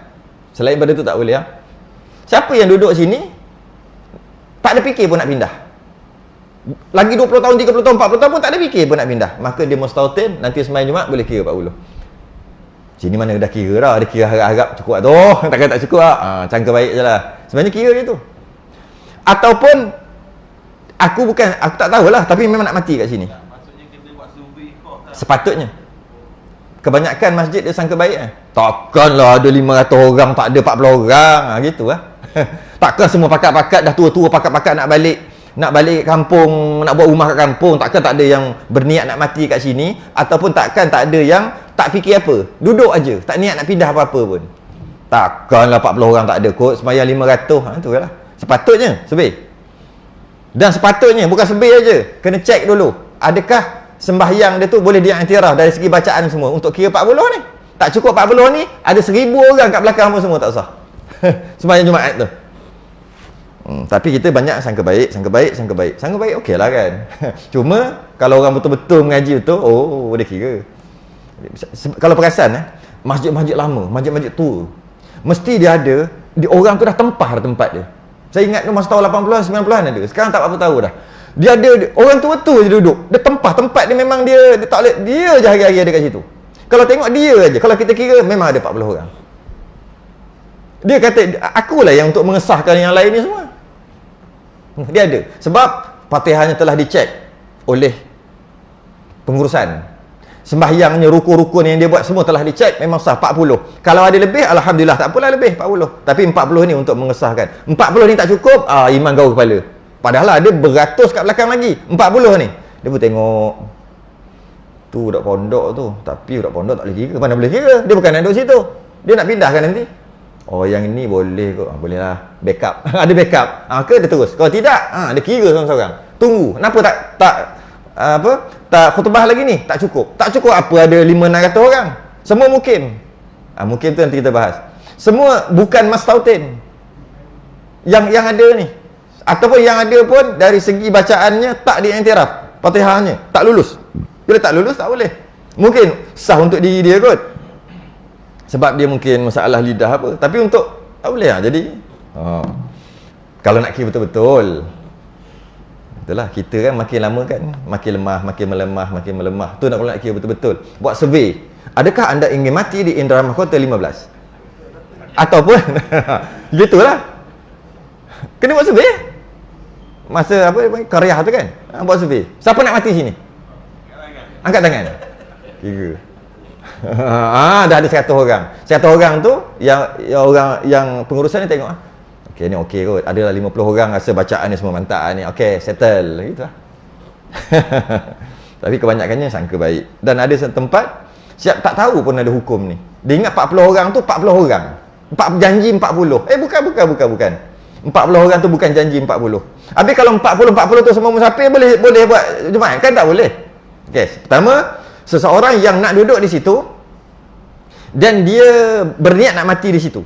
Selain daripada tu tak boleh Siapa yang duduk sini tak ada fikir pun nak pindah. Lagi 20 tahun, 30 tahun, 40 tahun pun tak ada fikir pun nak pindah. Maka dia mustautin, nanti sembahyang Jumaat boleh kira 40. Sini mana dah kira dah. Dia kira harap-harap cukup tu. Takkan tak cukup cangka baik je lah. Sebenarnya kira gitu. Ataupun aku tak tahulah, tapi memang nak mati kat sini. Maksudnya kena buat survey kau tak? Sepatutnya. Kebanyakan masjid dia sangka baik Takkanlah ada 500 orang, tak ada 40 orang gitu Takkan semua pakat-pakat dah tua-tua pakat-pakat nak balik nak balik kampung, nak buat rumah kat kampung, takkan tak ada yang berniat nak mati kat sini, ataupun takkan tak ada yang tak fikir apa, duduk aja, tak niat nak pindah apa-apa pun. Takkanlah 40 orang tak ada kot, sembahyang 500, tu lah. Sepatutnya sebir. Dan sepatutnya bukan sebir aja, kena cek dulu, adakah sembahyang dia tu boleh dia iktiraf dari segi bacaan semua untuk kira 40 ni. Tak cukup 40 ni, ada 1000 orang kat belakang pun semua tak usah. Sembahyang Jumaat tu. Tapi kita banyak sangka baik, sangka baik okey lah kan. Cuma kalau orang betul-betul mengaji betul, oh dia kira. Kalau perasan masjid-masjid lama, masjid-masjid tua, mesti dia ada, orang tu dah tempah dah tempat dia. Saya ingat tu masa tahun 80-an, 90-an ada. Sekarang tak apa tahu dah. Dia ada, orang tua-tua je duduk. Dia tempah tempat dia, memang dia tak boleh, dia je hari-hari ada kat situ. Kalau tengok dia aja, kalau kita kira memang ada 40 orang. Dia kata, akulah yang untuk mengesahkan yang lain ni semua. Dia ada. Sebab Fatihahnya telah dicek oleh pengurusan. Sembahyangnya, rukun-rukun yang dia buat semua telah dicek, memang sah 40. Kalau ada lebih, alhamdulillah, tak apalah lebih 40. Tapi 40 ni untuk mengesahkan. 40 ni tak cukup, iman gaul kepala. Padahal ada beratus kat belakang lagi. 40 ni. Dia pun tengok, tu budak pondok tu, tapi budak pondok tak boleh kira. Mana boleh kira? Dia bukan nak duduk situ. Dia nak pindahkan nanti. Oh, yang ini boleh kot. Boleh lah. Backup. Ada backup. Ke dia terus. Kalau tidak, dia kira seorang-seorang. Tunggu. Kenapa tak khutbah lagi ni? Tak cukup. Tak cukup apa ada 500-600 orang. Semua mukim. Mukim tu nanti kita bahas. Semua bukan mastautin. Yang ada ni. Ataupun yang ada pun dari segi bacaannya tak diiktiraf. Fatihahnya tak lulus. Bila tak lulus tak boleh. Mungkin sah untuk diri dia kot. Sebab dia mungkin masalah lidah apa. Tapi untuk tak boleh lah. Jadi kalau nak kira betul-betul, itulah kita kan makin lama kan makin lemah, makin melemah. Tu nak kalau nak kira betul-betul. Buat survey. Adakah anda ingin mati di indera mahkota 15? Ataupun gitulah. Kena buat survey. Masa karya tu kan. Buat survey. Siapa nak mati sini? Angkat tangan. Kira. Dah ada 100 orang. 100 orang tu yang pengurusan ni tengok okey ni okey kot. Adalah 50 orang rasa bacaan ni semua mantap ni. Okey, settle gitulah. Tapi kebanyakannya sangka baik. Dan ada satu tempat siap tak tahu pun ada hukum ni. Dia ingat 40 orang tu 40 orang. Janji 40. Bukan. 40 orang tu bukan janji 40. Habis kalau 40 tu semua musafir boleh buat Jumaat kan? Tak boleh. Okey, pertama seseorang yang nak duduk di situ dan dia berniat nak mati di situ,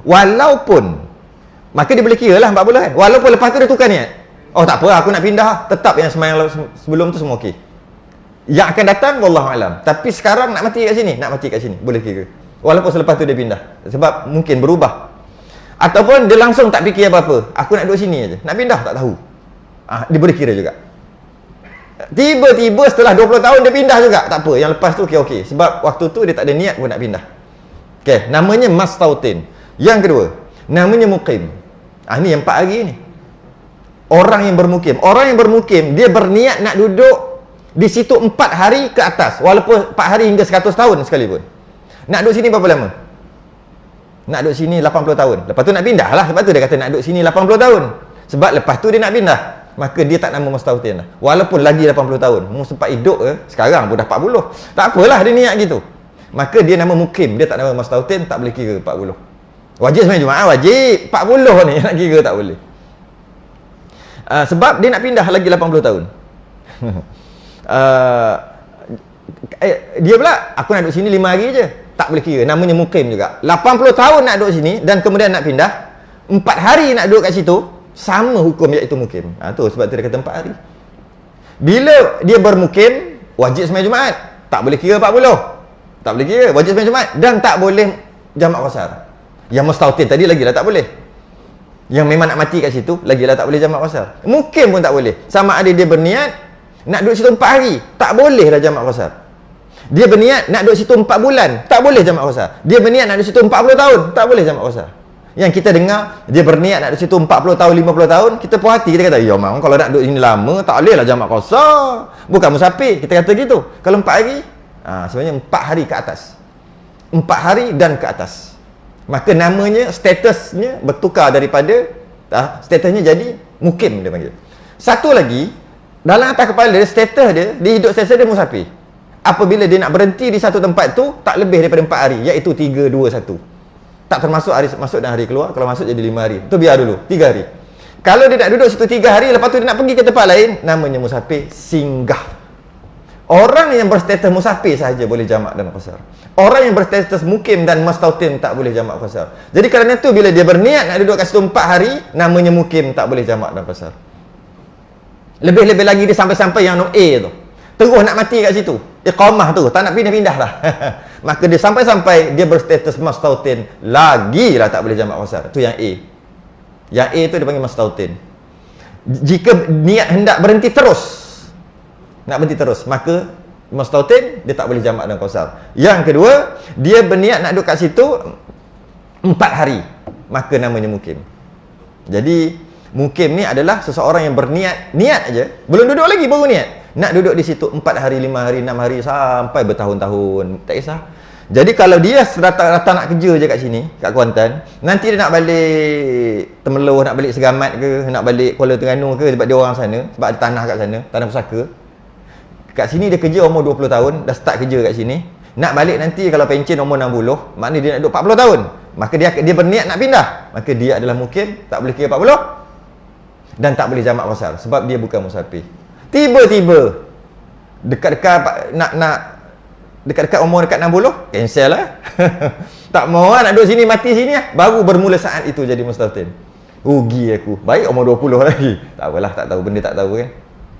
walaupun maka dia boleh kira lah 40 kan, walaupun lepas tu dia tukar niat, oh tak apa aku nak pindah, tetap yang sembahyang sebelum tu semua okey, yang akan datang wallahualam. Tapi sekarang nak mati kat sini boleh kira, walaupun selepas tu dia pindah, sebab mungkin berubah. Ataupun dia langsung tak fikir apa-apa, aku nak duduk sini aja, nak pindah tak tahu, dia boleh kira juga. Tiba-tiba setelah 20 tahun dia pindah juga, tak apa, yang lepas tu okey. Sebab waktu tu dia tak ada niat pun nak pindah. Okey, namanya mastautin. Yang kedua, namanya muqim. Ni yang 4 hari ni. Orang yang bermukim, dia berniat nak duduk di situ 4 hari ke atas, walaupun 4 hari hingga 100 tahun sekalipun. Nak duduk sini berapa lama? Nak duduk sini 80 tahun. Lepas tu nak pindah lah. Sebab tu dia kata nak duduk sini 80 tahun. Sebab lepas tu dia nak pindah. Maka dia tak nama mustautin lah. Walaupun lagi 80 tahun. Mu sempat hidup sekarang pun dah 40. Tak apalah dia niat gitu. Maka dia nama mukim. Dia tak nama mustautin, tak boleh kira 40. Wajib sebenarnya Jumaat, wajib. 40 ni nak kira tak boleh. Sebab dia nak pindah lagi 80 tahun. Dia pula, aku nak duduk sini 5 hari je. Tak boleh kira. Namanya mukim juga. 80 tahun nak duduk sini dan kemudian nak pindah. 4 hari nak duduk kat situ. Sama hukum iaitu mukim. Tu sebab tu dia kata 4 hari. Bila dia bermukim, wajib sembahyang Jumaat. Tak boleh kira 40. Tak boleh kira, wajib sembahyang Jumaat dan tak boleh jamak qasar. Yang mustautin tadi lagilah tak boleh. Yang memang nak mati kat situ lagilah tak boleh jamak qasar. Mukim pun tak boleh. Sama ada dia berniat nak duduk situ 4 hari, tak boleh dah jamak qasar. Dia berniat nak duduk situ 4 bulan, tak boleh jamak qasar. Dia berniat nak duduk situ 40 tahun, tak boleh jamak qasar. Yang kita dengar, dia berniat nak duduk situ 40 tahun, 50 tahun, kita puas hati, kita kata, ya memang kalau nak duduk sini lama, tak boleh lah jamak qasar. Bukan musafir, kita kata gitu. Kalau 4 hari, sebenarnya 4 hari ke atas. 4 hari dan ke atas. Maka namanya, statusnya bertukar daripada, statusnya jadi mukim dia panggil. Satu lagi, dalam atas kepala dia, status dia hidup selesa dia musafir. Apabila dia nak berhenti di satu tempat tu, tak lebih daripada 4 hari, iaitu 3, 2, 1. Tak termasuk hari masuk dan hari keluar. Kalau masuk jadi 5 hari. Itu biar dulu, 3 hari. Kalau dia nak duduk situ 3 hari, lepas tu dia nak pergi ke tempat lain, namanya musafir singgah. Orang yang berstatus musafir sahaja boleh jamak dan qasar. Orang yang berstatus mukim dan mustautin tak boleh jamak qasar. Jadi kerana tu bila dia berniat nak duduk kat situ 4 hari, namanya mukim, tak boleh jamak dan qasar. Lebih-lebih lagi dia sampai-sampai yang A tu. Terus nak mati kat situ. Iqamah tu, tak nak pindah-pindah lah. Maka dia sampai-sampai dia berstatus mustautin, lagilah tak boleh jamak qasar. Tu yang A. Yang A tu dia panggil mustautin. Jika niat hendak berhenti terus, nak berhenti terus, maka mustautin dia tak boleh jamak dan qasar. Yang kedua, dia berniat nak duduk kat situ 4 hari, maka namanya mukim. Jadi mukim ni adalah seseorang yang berniat, niat aja, belum duduk lagi baru niat. Nak duduk di situ 4 hari, 5 hari, 6 hari sampai bertahun-tahun, tak kisah. Jadi kalau dia datang nak kerja je kat sini, kat Kuantan, nanti dia nak balik Temerloh, nak balik Segamat ke, nak balik Kuala Terengganu ke, sebab dia orang sana, sebab ada tanah kat sana, tanah pusaka. Kat sini dia kerja umur 20 tahun, dah start kerja kat sini. Nak balik nanti kalau pencen umur 60, maknanya dia nak duduk 40 tahun. Maka dia berniat nak pindah. Maka dia adalah mukim, tak boleh kira 40 dan tak boleh jamak qasar sebab dia bukan musafir. Tiba-tiba dekat-dekat dekat-dekat umur dekat 60, cancel lah. Tak mau lah nak duduk sini, mati sini lah. Baru bermula saat itu jadi mustautin. Rugi aku. Baik umur 20 lagi. Tak apalah, tak tahu, benda tak tahu kan.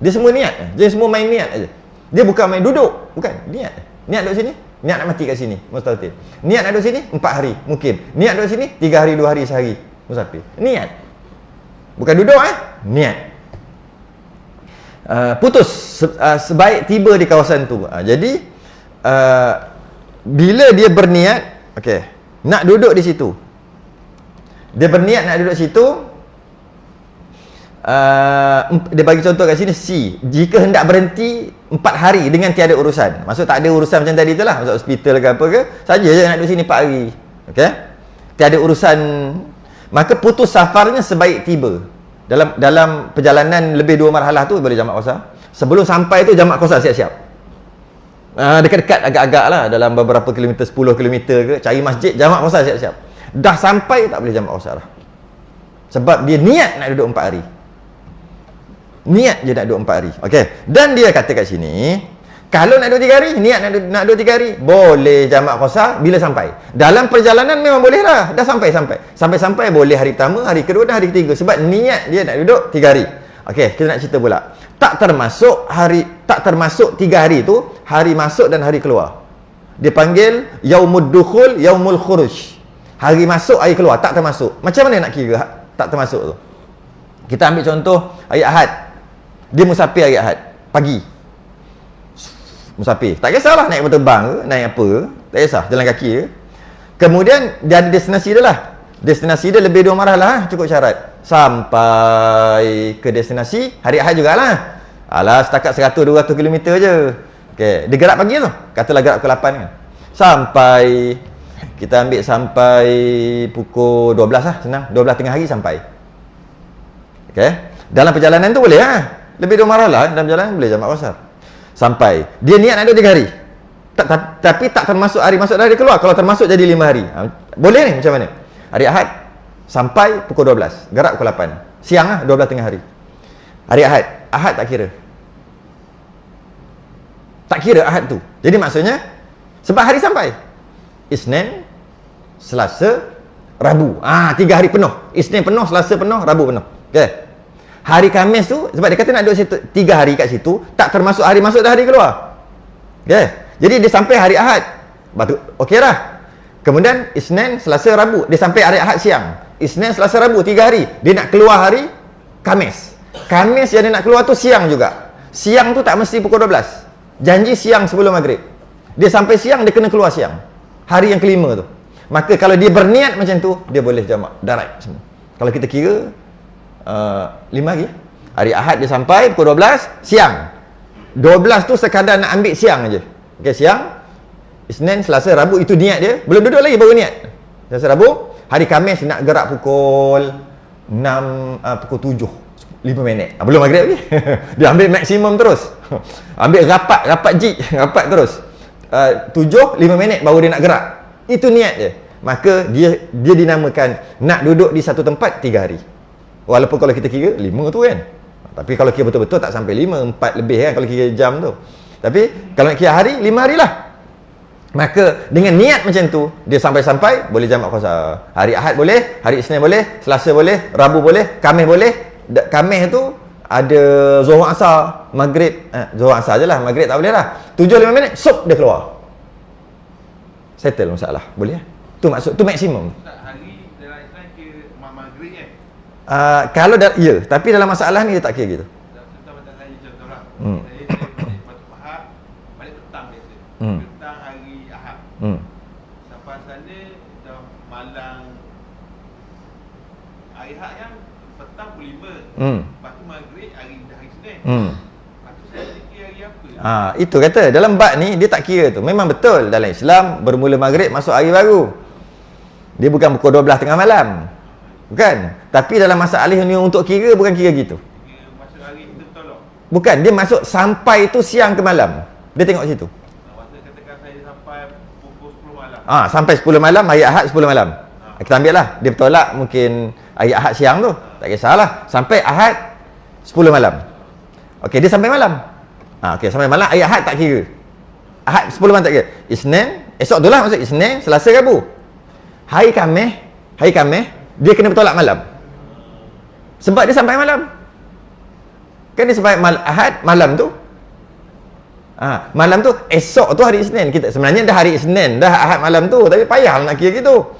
Dia semua niat. Dia semua main niat aja. Dia bukan main duduk, bukan, niat. Niat duduk sini, niat nak mati kat sini, mustautin. Niat nak duduk sini 4 hari, mukim. Niat duduk sini 3 hari, 2 hari, sehari, musafir. Niat. Bukan duduk niat. Putus sebaik tiba di kawasan tu. Jadi bila dia berniat, nak duduk di situ, dia berniat nak duduk situ, dia bagi contoh kat sini, C, jika hendak berhenti 4 hari dengan tiada urusan. Maksud tak ada urusan macam tadi tu lah, masuk hospital ke apa ke, saja je nak duduk sini 4 hari, tiada urusan, maka putus safarnya sebaik tiba. Dalam perjalanan lebih 2 marhalah tu boleh jamak qasar. Sebelum sampai tu jamak qasar siap-siap. Dekat-dekat agak-agak lah, dalam beberapa kilometer, 10 kilometer ke, cari masjid, jamak qasar siap-siap. Dah sampai tak boleh jamak qasar lah. Sebab dia niat nak duduk 4 hari. Niat je nak duduk 4 hari. Dan dia kata kat sini, kalau nak duduk 3 hari, niat nak duduk 3 hari, boleh jamak qasar bila sampai. Dalam perjalanan memang boleh lah. Dah sampai boleh hari pertama, hari kedua dan hari ketiga. Sebab niat dia nak duduk 3 hari. Kita nak cerita pula. Tak termasuk 3 hari tu, hari masuk dan hari keluar. Dia panggil yaumud dukhul, yaumul khuruj. Hari masuk, hari keluar, tak termasuk. Macam mana nak kira tak termasuk tu? Kita ambil contoh hari Ahad. Dia musafir hari Ahad, pagi. Musafir. Tak kisahlah naik terbang ke, naik apa ke, tak kisah, jalan kaki ke. Kemudian dia ada destinasi dia lah. Destinasi dia lebih 2 marhalah, cukup syarat. Sampai ke destinasi hari Ahad jugalah. Alah, setakat 100-200 km je. Dia gerak pagi tu. Katalah gerak pukul 8 kan. Sampai, kita ambil sampai pukul 12 lah, senang. 12 tengah hari sampai. Dalam perjalanan tu boleh lah. Lebih 2 marhalah, dalam perjalanan boleh jamak qasar. Sampai. Dia niat nak duduk 3 hari. Tapi tak termasuk hari masuk dan hari keluar. Kalau termasuk jadi 5 hari. Boleh ni macam mana? Hari Ahad sampai pukul 12. Gerak pukul 8. Siang lah, 12 tengah hari. Hari Ahad. Ahad tak kira. Tak kira Ahad tu. Jadi maksudnya, sebab hari sampai. Isnin, Selasa, Rabu. 3 hari penuh. Isnin penuh, Selasa penuh, Rabu penuh. Hari Khamis tu, sebab dia kata nak duduk situ 3 hari kat situ, tak termasuk hari masuk dan hari keluar. Jadi dia sampai hari Ahad. Batu, lah. Kemudian Isnin, Selasa, Rabu. Dia sampai hari Ahad siang. Isnin, Selasa, Rabu, 3 hari. Dia nak keluar hari Khamis. Khamis yang dia nak keluar tu siang juga. Siang tu tak mesti pukul 12. Janji siang sebelum maghrib. Dia sampai siang, dia kena keluar siang. Hari yang kelima tu. Maka kalau dia berniat macam tu, dia boleh jamak darat semua. Kalau kita kira 5 hari. Hari Ahad dia sampai pukul 12 siang. 12 tu sekadar nak ambil siang aja. Siang. Isnin, Selasa, Rabu itu niat dia. Belum duduk lagi baru niat. Selasa, Rabu. Hari Khamis nak gerak pukul 6, pukul 7. 5 minit. Belum maghrib lagi. Dia ambil maksimum terus. Ambil rapat jik, rapat terus. 7, 5 minit baru dia nak gerak. Itu niat je. Maka dia dinamakan nak duduk di satu tempat 3 hari. Walaupun kalau kita kira 5 tu kan. Tapi kalau kira betul-betul tak sampai 5, 4 lebih kan kalau kira jam tu. Tapi kalau nak kira hari, 5 hari lah. Maka dengan niat macam tu, dia sampai-sampai boleh jamak qasar. Hari Ahad boleh, hari Isnin boleh, Selasa boleh, Rabu boleh, Khamis boleh. Khamis tu ada Zuhur Asar, Maghrib, Zuhur Asar je lah, Maghrib tak boleh lah. 7-5 minit, sup dia keluar. Settle masalah. Boleh lah. Tu maksud, tu maksimum. Tak, hari dalam Islam kira maghrib kan? Kalau ya, tapi dalam masalah ni dia tak kira gitu. Contoh macam saya contoh lah. Hmm. Saya balik Batu Pahat, balik petang biasa. Hmm. Petang hari Ahad. Sampai sana dah malam hari Ahad yang petang pukul 5. Lepas tu maghrib hari Isnin. Lepas tu saya fikir hari apa? Itu kata dalam bab ni dia tak kira tu. Memang betul dalam Islam bermula maghrib masuk hari baru. Dia bukan pukul 12 tengah malam. Bukan. Tapi dalam masalah ni untuk kira bukan kira gitu. Kira masuk hari kita betul tak? Bukan, dia masuk sampai tu siang ke malam. Dia tengok situ. Masa katakan saya sampai pukul 10 malam. Sampai 10 malam, hari Ahad 10 malam. Kita ambil lah. Dia bertolak mungkin hari Ahad siang tu. Tak kisahlah. Sampai Ahad 10 malam. Okey, dia sampai malam. Okey, sampai malam, hari Ahad tak kira. Ahad 10 malam tak kira. Isnin, esok tu lah maksud Isnin, Selasa, Rabu. Hari Khamis, dia kena bertolak malam. Sebab dia sampai malam. Kan dia sampai Ahad malam tu. Malam tu, esok tu hari Isnin. Kita sebenarnya dah hari Isnin, dah Ahad malam tu, tapi payah nak kira gitu.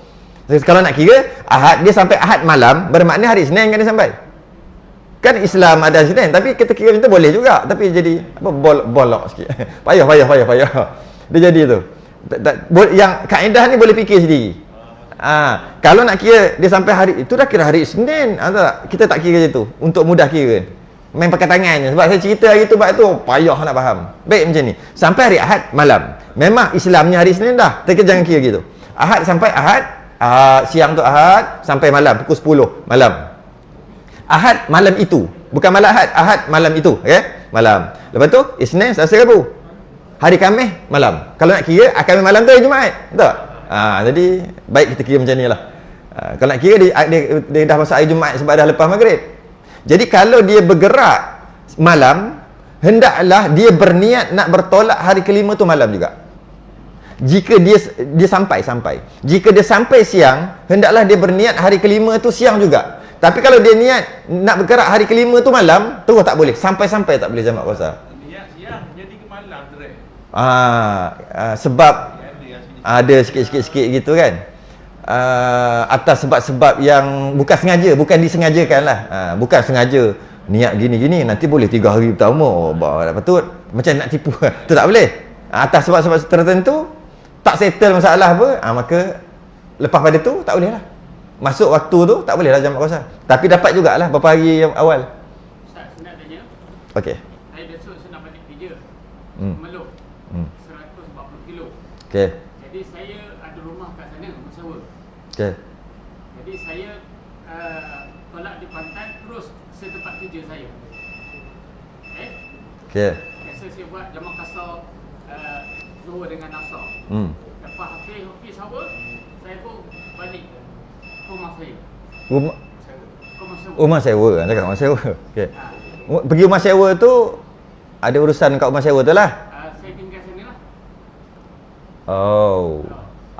Kalau nak kira Ahad, dia sampai Ahad malam, bermakna hari Isnin kan dia sampai. Kan Islam ada Isnin, tapi kita kira macam tu boleh juga, tapi jadi apa bolok sikit. payah. Dia jadi tu. Yang kaedah ni boleh fikir sendiri. Kalau nak kira dia sampai hari itu dah kira hari Isnin, kita tak kira je tu untuk mudah kira. Main pakai tangan je. Sebab saya cerita hari tu, sebab tu payah nak faham. Baik macam ni. Sampai hari Ahad malam. Memang Islamnya hari Isnin dah. Tapi jangan kira gitu. Ahad sampai Ahad, siang tu Ahad sampai malam pukul 10 malam. Ahad malam itu. Bukan malam Ahad, Ahad malam itu, okey? Malam. Lepas tu Isnin, Selasa, Rabu. Hari Khamis malam. Kalau nak kira Khamis malam tu hari Jumaat. Betul? Jadi baik kita kira macam ni lah. Kalau nak kira dia dah masuk hari Jumaat sebab dah lepas maghrib. Jadi kalau dia bergerak malam, hendaklah dia berniat nak bertolak hari kelima tu malam juga. Jika dia sampai. Jika dia sampai siang, hendaklah dia berniat hari kelima tu siang juga. Tapi kalau dia niat nak bergerak hari kelima tu malam, terus tak boleh. Sampai-sampai tak boleh jamak qasar. Niat siang jadi ke malam terus. Sebab ada sikit-sikit gitu kan. Atas sebab-sebab yang bukan sengaja, bukan disengajakan lah. Bukan sengaja niat gini-gini, nanti boleh 3 hari pertama. Patut macam nak tipu. Tu tak boleh. Atas sebab-sebab tertentu tak settle masalah apa, maka lepas pada tu tak boleh lah. Masuk waktu tu tak boleh lah jamak qasar. Tapi dapat jugalah beberapa hari yang awal. Ustaz, saya nak tanya. Okey. Saya besok saya nak balik kerja. Meluk. 140 kilo. Okey. Jadi saya ada rumah kat sana, rumah sewa. Okey. Jadi saya tolak di Kuantan terus ke tempat kerja saya. Okey. Biasa saya buat jamak qasar Zuhur dengan Asar. Lepas Hafiz Hawa, saya pun balik ke rumah saya. Rumah sewa. Cakap rumah sewa. Okey. Pergi rumah sewa tu ada urusan kat rumah sewa tu lah. Saya tinggal sana lah.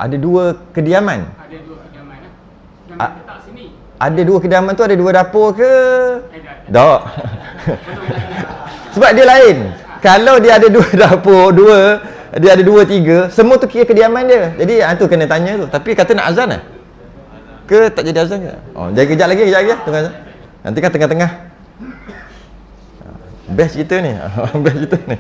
Ada 2 kediaman. Ada 2 kediaman lah. Dan letak sini. Ada 2 kediaman tu ada 2 dapur ke? Dah. Tak. Sebab dia lain. Kalau dia ada 2 dapur, dia ada 2, 3, semua tu kira kediaman dia. Jadi tu kena tanya tu. Tapi kata nak azan ke tak jadi azan ke? Jangan kejap lagi. Tengah azan. Nanti kan tengah-tengah. Best cerita ni. Best cerita ni.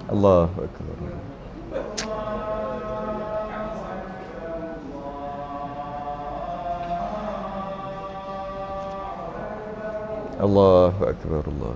Allahu Akbar. Allahu akbar, Allah.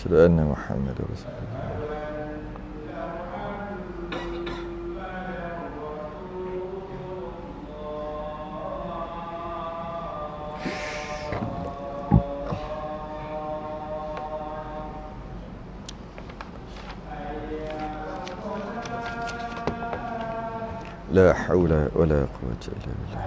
Asyhadu anna Muhammadar Rasulullah. La haula wala quwwata illa billah.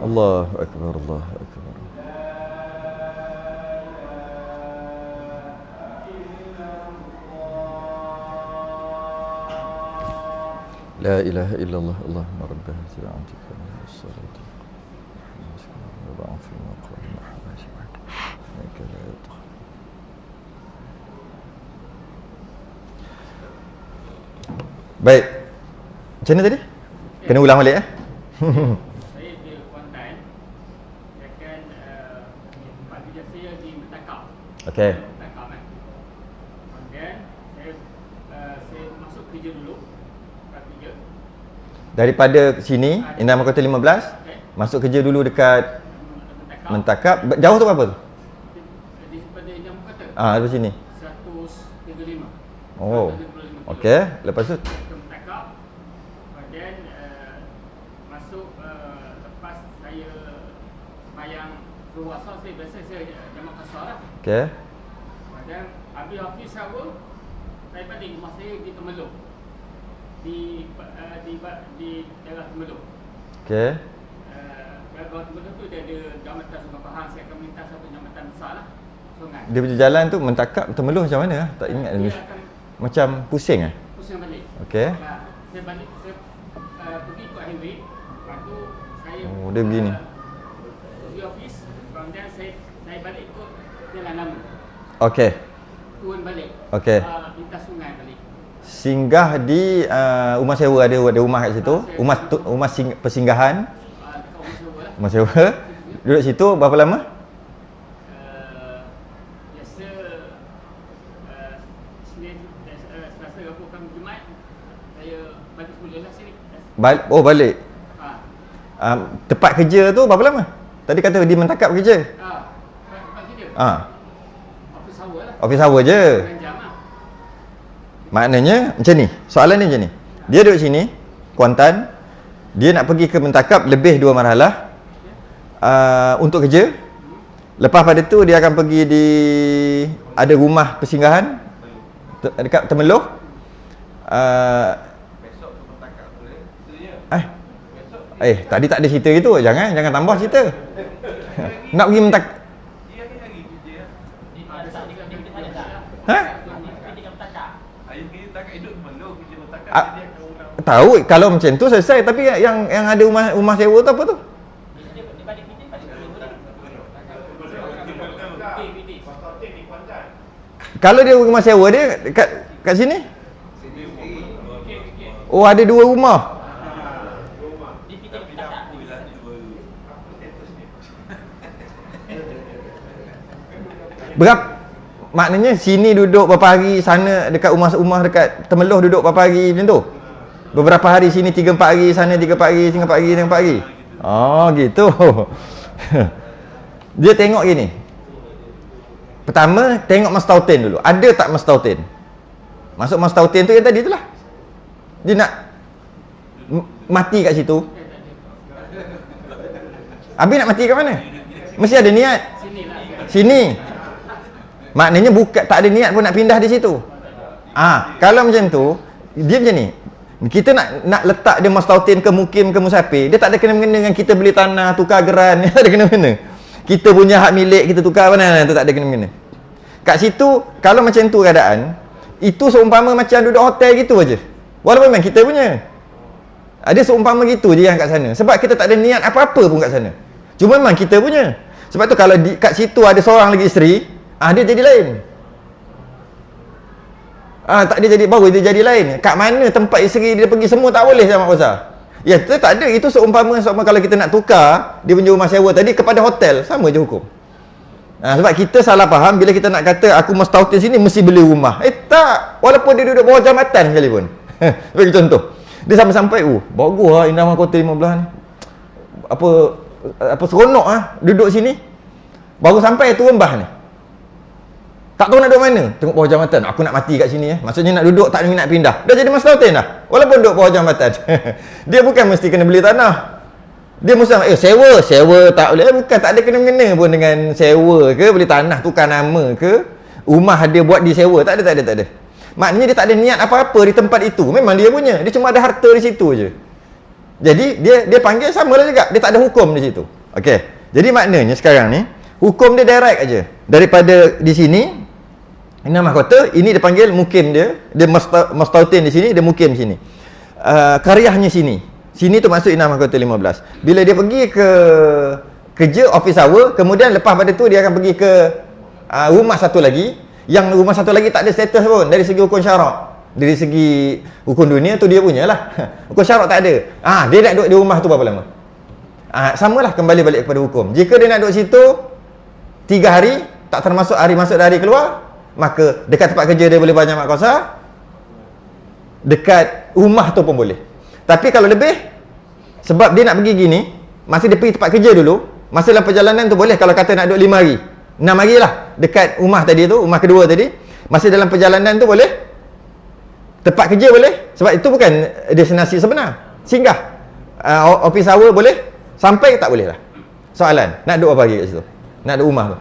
Allahu akbar, Allahu akbar. La ilaha illallah, Allahumma rabb hadhihi al-'antika was-salatu wa ba'd fi maqam Muhammad innaka la yadkhul. Baik. Macam mana tadi? Kena ulang balik eh? Okey. Kemudian saya masuk kerja dulu. Kerja. Daripada sini, Indah Mahkota 15, masuk kerja dulu dekat Mentakap. Jauh tu berapa tu? Daripada Indah Mahkota. Dari sini. 135. Oh. Okey, lepas tu Ke Mentakap. Kemudian masuk lepas saya sembahyang Zuhur Asar, saya biasa saya jamak kasar lah. okey. Dan habis office hour, saya balik rumah saya di Temeluk. Di daerah Temeluk. Okey. Daerah Temeluk tu dia ada Jambatan Sungai Pahang. Saya akan minta satu jambatan besar lah, sungai. Dia punya jalan tu Mentakap Temeloh macam mana? Tak ingat. Dia akan Macam pusing pusing balik. Okey. Saya balik, saya pergi ke highway. Lepas tu saya Oh, dia begini. pergi office. Kemudian saya balik ke Jalan Lama. Okey. Turun balik. Okey. Lintas sungai balik. Singgah di rumah sewa, ada rumah kat situ. Rumah persinggahan. Dekat rumah sewa lah. Rumah sewa. Duduk situ berapa lama? Biasa Senin, Selasa, Rabu, Khamis, Jumaat saya balik semula lah sini. Balik. Ha. Tempat kerja tu berapa lama? Tadi kata di Mentakap kerja. Tempat kerja. Office hour lah. Office hour je. Dengan jam lah. Maknanya macam ni. Soalan dia macam ni. Dia duduk sini, Kuantan. Dia nak pergi ke Mentakap lebih 2 marhalah untuk kerja. Lepas pada tu dia akan pergi di ada rumah persinggahan dekat Temeloh. Besok ke Mentakap boleh? Itu je. Besok Tadi tak ada cerita gitu. Jangan tambah cerita. Nak pergi Mentakap. dia hari kerja lah. Ha? Ayah kerja tak hidup Temeloh, kerja Mentakap, Ah. dia akan ulang. Tahu kalau macam tu selesai, tapi yang ada rumah sewa tu apa tu? Kalau dia rumah sewa dia kat sini? Oh, ada 2 rumah. Tapi dah full lah di dua. Berapa? Maknanya sini duduk berapa hari, sana dekat rumah dekat Temeloh duduk berapa hari macam tu? Beberapa hari sini 3-4 hari, sana 3-4 hari, 3-4 hari, 3-4 hari. Oh, gitu. Dia tengok gini. Pertama, tengok mastautin dulu. Ada tak mastautin? Masuk mastautin tu yang tadi tu lah. Dia nak mati kat situ. Habis nak mati kat mana? Mesti ada niat. Sini. Maknanya tak ada niat pun nak pindah di situ. Kalau macam tu, dia macam ni. Kita nak letak dia mastautin ke mukim ke musafir, dia tak ada kena-mengena dengan kita beli tanah, tukar geran, tak ada kena-mengena. Kita punya hak milik kita tukar mana, tu tak ada kena-mengena. Kat situ, kalau macam tu keadaan, itu seumpama macam duduk hotel gitu aja. Walaupun memang kita punya. Dia seumpama gitu je yang kat sana. Sebab kita tak ada niat apa-apa pun kat sana. Cuma memang kita punya. Sebab tu kalau kat situ ada seorang lagi isteri, dia jadi lain. Tak dia jadi, baru dia jadi lain. Kat mana tempat isteri dia pergi semua tak boleh sama Ustaz. Ya, tu tak ada. Itu seumpama kalau kita nak tukar dia punya rumah sewa tadi kepada hotel, sama je hukum. Sebab kita salah faham bila kita nak kata aku mustautin sini mesti beli rumah. Tak. Walaupun dia duduk bawah jambatan sekalipun. Bagi contoh. Dia sampai-sampai, bagus lah Indah Mahkota 15 ni. Apa seronok duduk sini. Baru sampai turun bah ni. Tak tahu nak duduk mana. Tengok bawah jambatan. Aku nak mati kat sini. Maksudnya nak duduk, tak nak pindah. Dah jadi mustautin dah. Walaupun duduk bawah jambatan. Dia bukan mesti kena beli tanah. Dia mesti sewa tak boleh. Bukan, tak ada kena-mengena pun dengan sewa ke, beli tanah tukar nama ke, rumah dia buat disewa. Tak ada. Maknanya dia tak ada niat apa-apa di tempat itu. Memang dia punya. Dia cuma ada harta di situ je. Jadi dia panggil samalah juga. Dia tak ada hukum di situ. Okey. Jadi maknanya sekarang ni hukum dia direct aja. Daripada di sini Indah Mahkota, ini dia panggil mukim dia. Dia mustautin di sini, dia mukim sini. Karyahnya sini. Sini tu masuk Indah Mahkota 15. Bila dia pergi ke kerja office hour, kemudian lepas pada tu dia akan pergi ke rumah satu lagi. Yang rumah satu lagi tak ada status pun dari segi hukum syarak. Dari segi hukum dunia tu dia punya lah. Hukum syarak tak ada. Dia nak duduk di rumah tu berapa lama? Samalah kembali balik kepada hukum. Jika dia nak duduk situ 3 hari, tak termasuk hari masuk dan hari keluar, maka dekat tempat kerja dia boleh banyak mak kosa. Dekat rumah tu pun boleh. Tapi kalau lebih, sebab dia nak pergi gini, masa dia pergi tempat kerja dulu, masa dalam perjalanan tu boleh. Kalau kata nak duduk 5 hari, 6 hari lah dekat rumah tadi tu, rumah kedua tadi, masa dalam perjalanan tu boleh. Tempat kerja boleh. Sebab itu bukan destinasi sebenar. Singgah. Office hour boleh. Sampai tak boleh lah. Soalan, nak duduk apa hari kat situ? Nak duduk rumah tu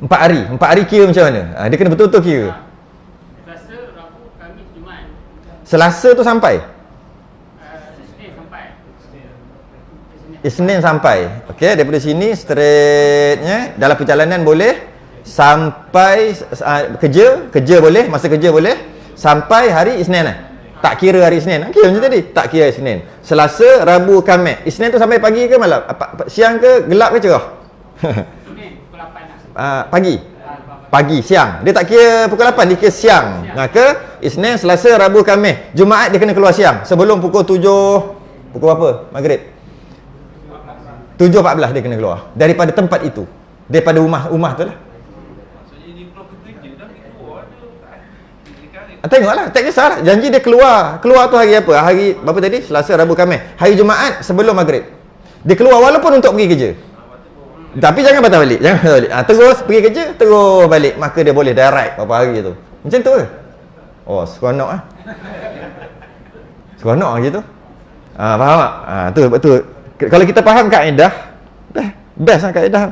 4 hari. 4 hari kira macam mana? Dia kena betul-betul kira. Selasa, Rabu, Khamis, Jumaat. Selasa tu sampai? Isnin sampai. Okey, daripada sini straightnya dalam perjalanan boleh sampai kerja boleh, masa kerja boleh sampai hari Isnin lah. Tak kira hari Isnin. Kira macam tadi, tak kira hari Isnin. Selasa, Rabu, Khamis. Isnin tu sampai pagi ke malam? Siang ke gelap ke cerah? Isnin pukul 8 lah. Pagi, siang. Dia tak kira pukul 8, dia kira siang. Maka Isnin, Selasa, Rabu, Khamis. Jumaat dia kena keluar siang. Sebelum pukul 7, pukul berapa? Maghrib. 7.14 dia kena keluar daripada tempat itu, daripada rumah tu lah. Maksudnya dia keluar kerja dah keluar ada. Tengoklah, tak kisah. Janji dia keluar tu hari apa? Hari berapa tadi? Selasa, Rabu, Khamis. Hari Jumaat sebelum maghrib dia keluar, walaupun untuk pergi kerja. Tapi jangan batal balik. Terus pergi kerja, terus balik. Maka dia boleh direct berapa hari tu. Macam tu ke? Seronok lah. Seronok lah gitu. Faham tak? Tu betul. Kalau kita faham kaedah, best lah kaedah.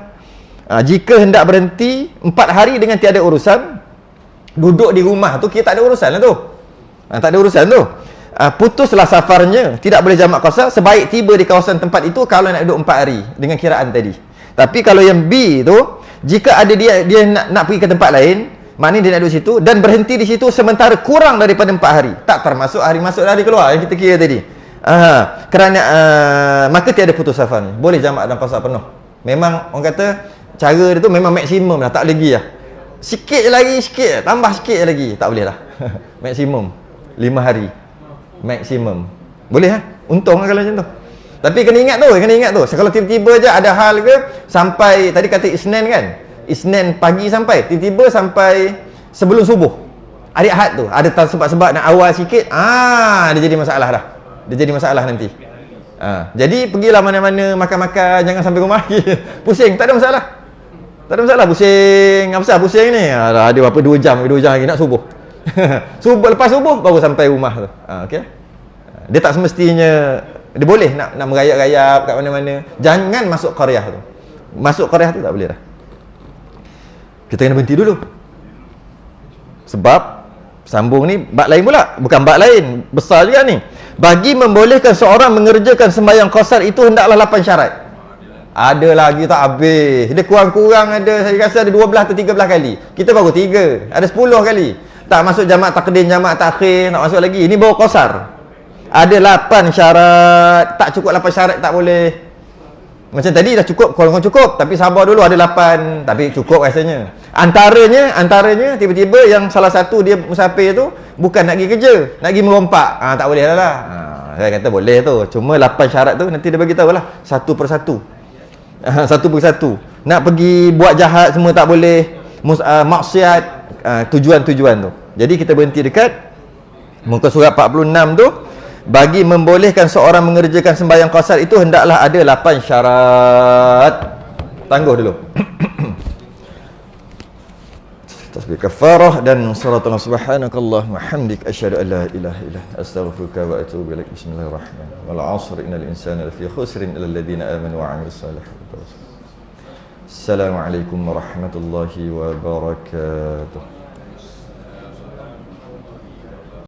Jika hendak berhenti 4 hari dengan tiada urusan, duduk di rumah tu kira tak ada urusan lah tu. Tak ada urusan tu. Putuslah safarnya, tidak boleh jamak qasar, sebaik tiba di kawasan tempat itu kalau nak duduk 4 hari dengan kiraan tadi. Tapi kalau yang B tu, jika ada dia nak pergi ke tempat lain, maknanya dia nak duduk situ dan berhenti di situ sementara kurang daripada 4 hari, tak termasuk hari masuk dan hari keluar yang kita kira tadi. Kerana maka tiada putus safarnya, boleh jamak dan qasar penuh. Memang orang kata cara dia tu memang maksimum lah, tak lagi lah. Sikit lagi, tambah sikit lagi, tak boleh lah. Maksimum 5 hari maksimum. Boleh lah, untung lah kalau macam tu. Tapi kena ingat tu. Kalau tiba-tiba je ada hal ke, sampai tadi kata Isnin kan, Isnin pagi sampai, tiba-tiba sampai sebelum subuh hari Ahad tu, ada sebab-sebab nak awal sikit, dia jadi masalah dah. Dia jadi masalah nanti. Jadi pergilah mana-mana makan-makan, jangan sampai rumah lagi. Pusing, tak ada masalah. Tak ada masalah pusing. Apa pasal pusing ni? Ada berapa 2 jam lagi nak subuh. Lepas subuh baru sampai rumah tu. Okey. Dia tak semestinya dia boleh nak merayap-rayap kat mana-mana. Jangan masuk qaryah tu. Masuk qaryah tu tak boleh dah. Kita kena berhenti dulu. Sebab sambung ni bab lain pula, bukan bab lain, besar juga ni. Bagi membolehkan seorang mengerjakan sembahyang qasar itu hendaklah 8 syarat. Ada lagi tak habis. Dia kurang-kurang ada, saya rasa ada 12 atau 13 kali. Kita baru 3, ada 10 kali. Tak masuk jamak takdim, jamak takhir, nak masuk lagi. Ini baru qasar. Ada 8 syarat. Tak cukup 8 syarat tak boleh. Macam tadi dah cukup, kurang cukup, tapi sabar dulu ada 8, tapi cukup rasanya. Antaranya tiba-tiba yang salah satu dia musafir tu bukan nak pergi kerja, nak pergi merompak. Tak boleh lah. Saya kata boleh tu. Cuma 8 syarat tu nanti dia bagi tahu lah satu persatu. Satu persatu. Nak pergi buat jahat semua tak boleh. Maksiat, tujuan-tujuan tu. Jadi kita berhenti dekat muka surat 46 tu. Bagi membolehkan seorang mengerjakan sembahyang qasar itu hendaklah ada 8 syarat. Tangguh dulu. Tasbih kafarah dan suratullah subhanakallahumma hamdik asyhadu an la ilaha illa anta astaghfiruka wa atubu ilaik. Bismillahirrahmanirrahim. Wal 'asr innal insana lafi khusrin illa alladziina aamanu wa 'amilus salihati. Assalamualaikum warahmatullahi wabarakatuh.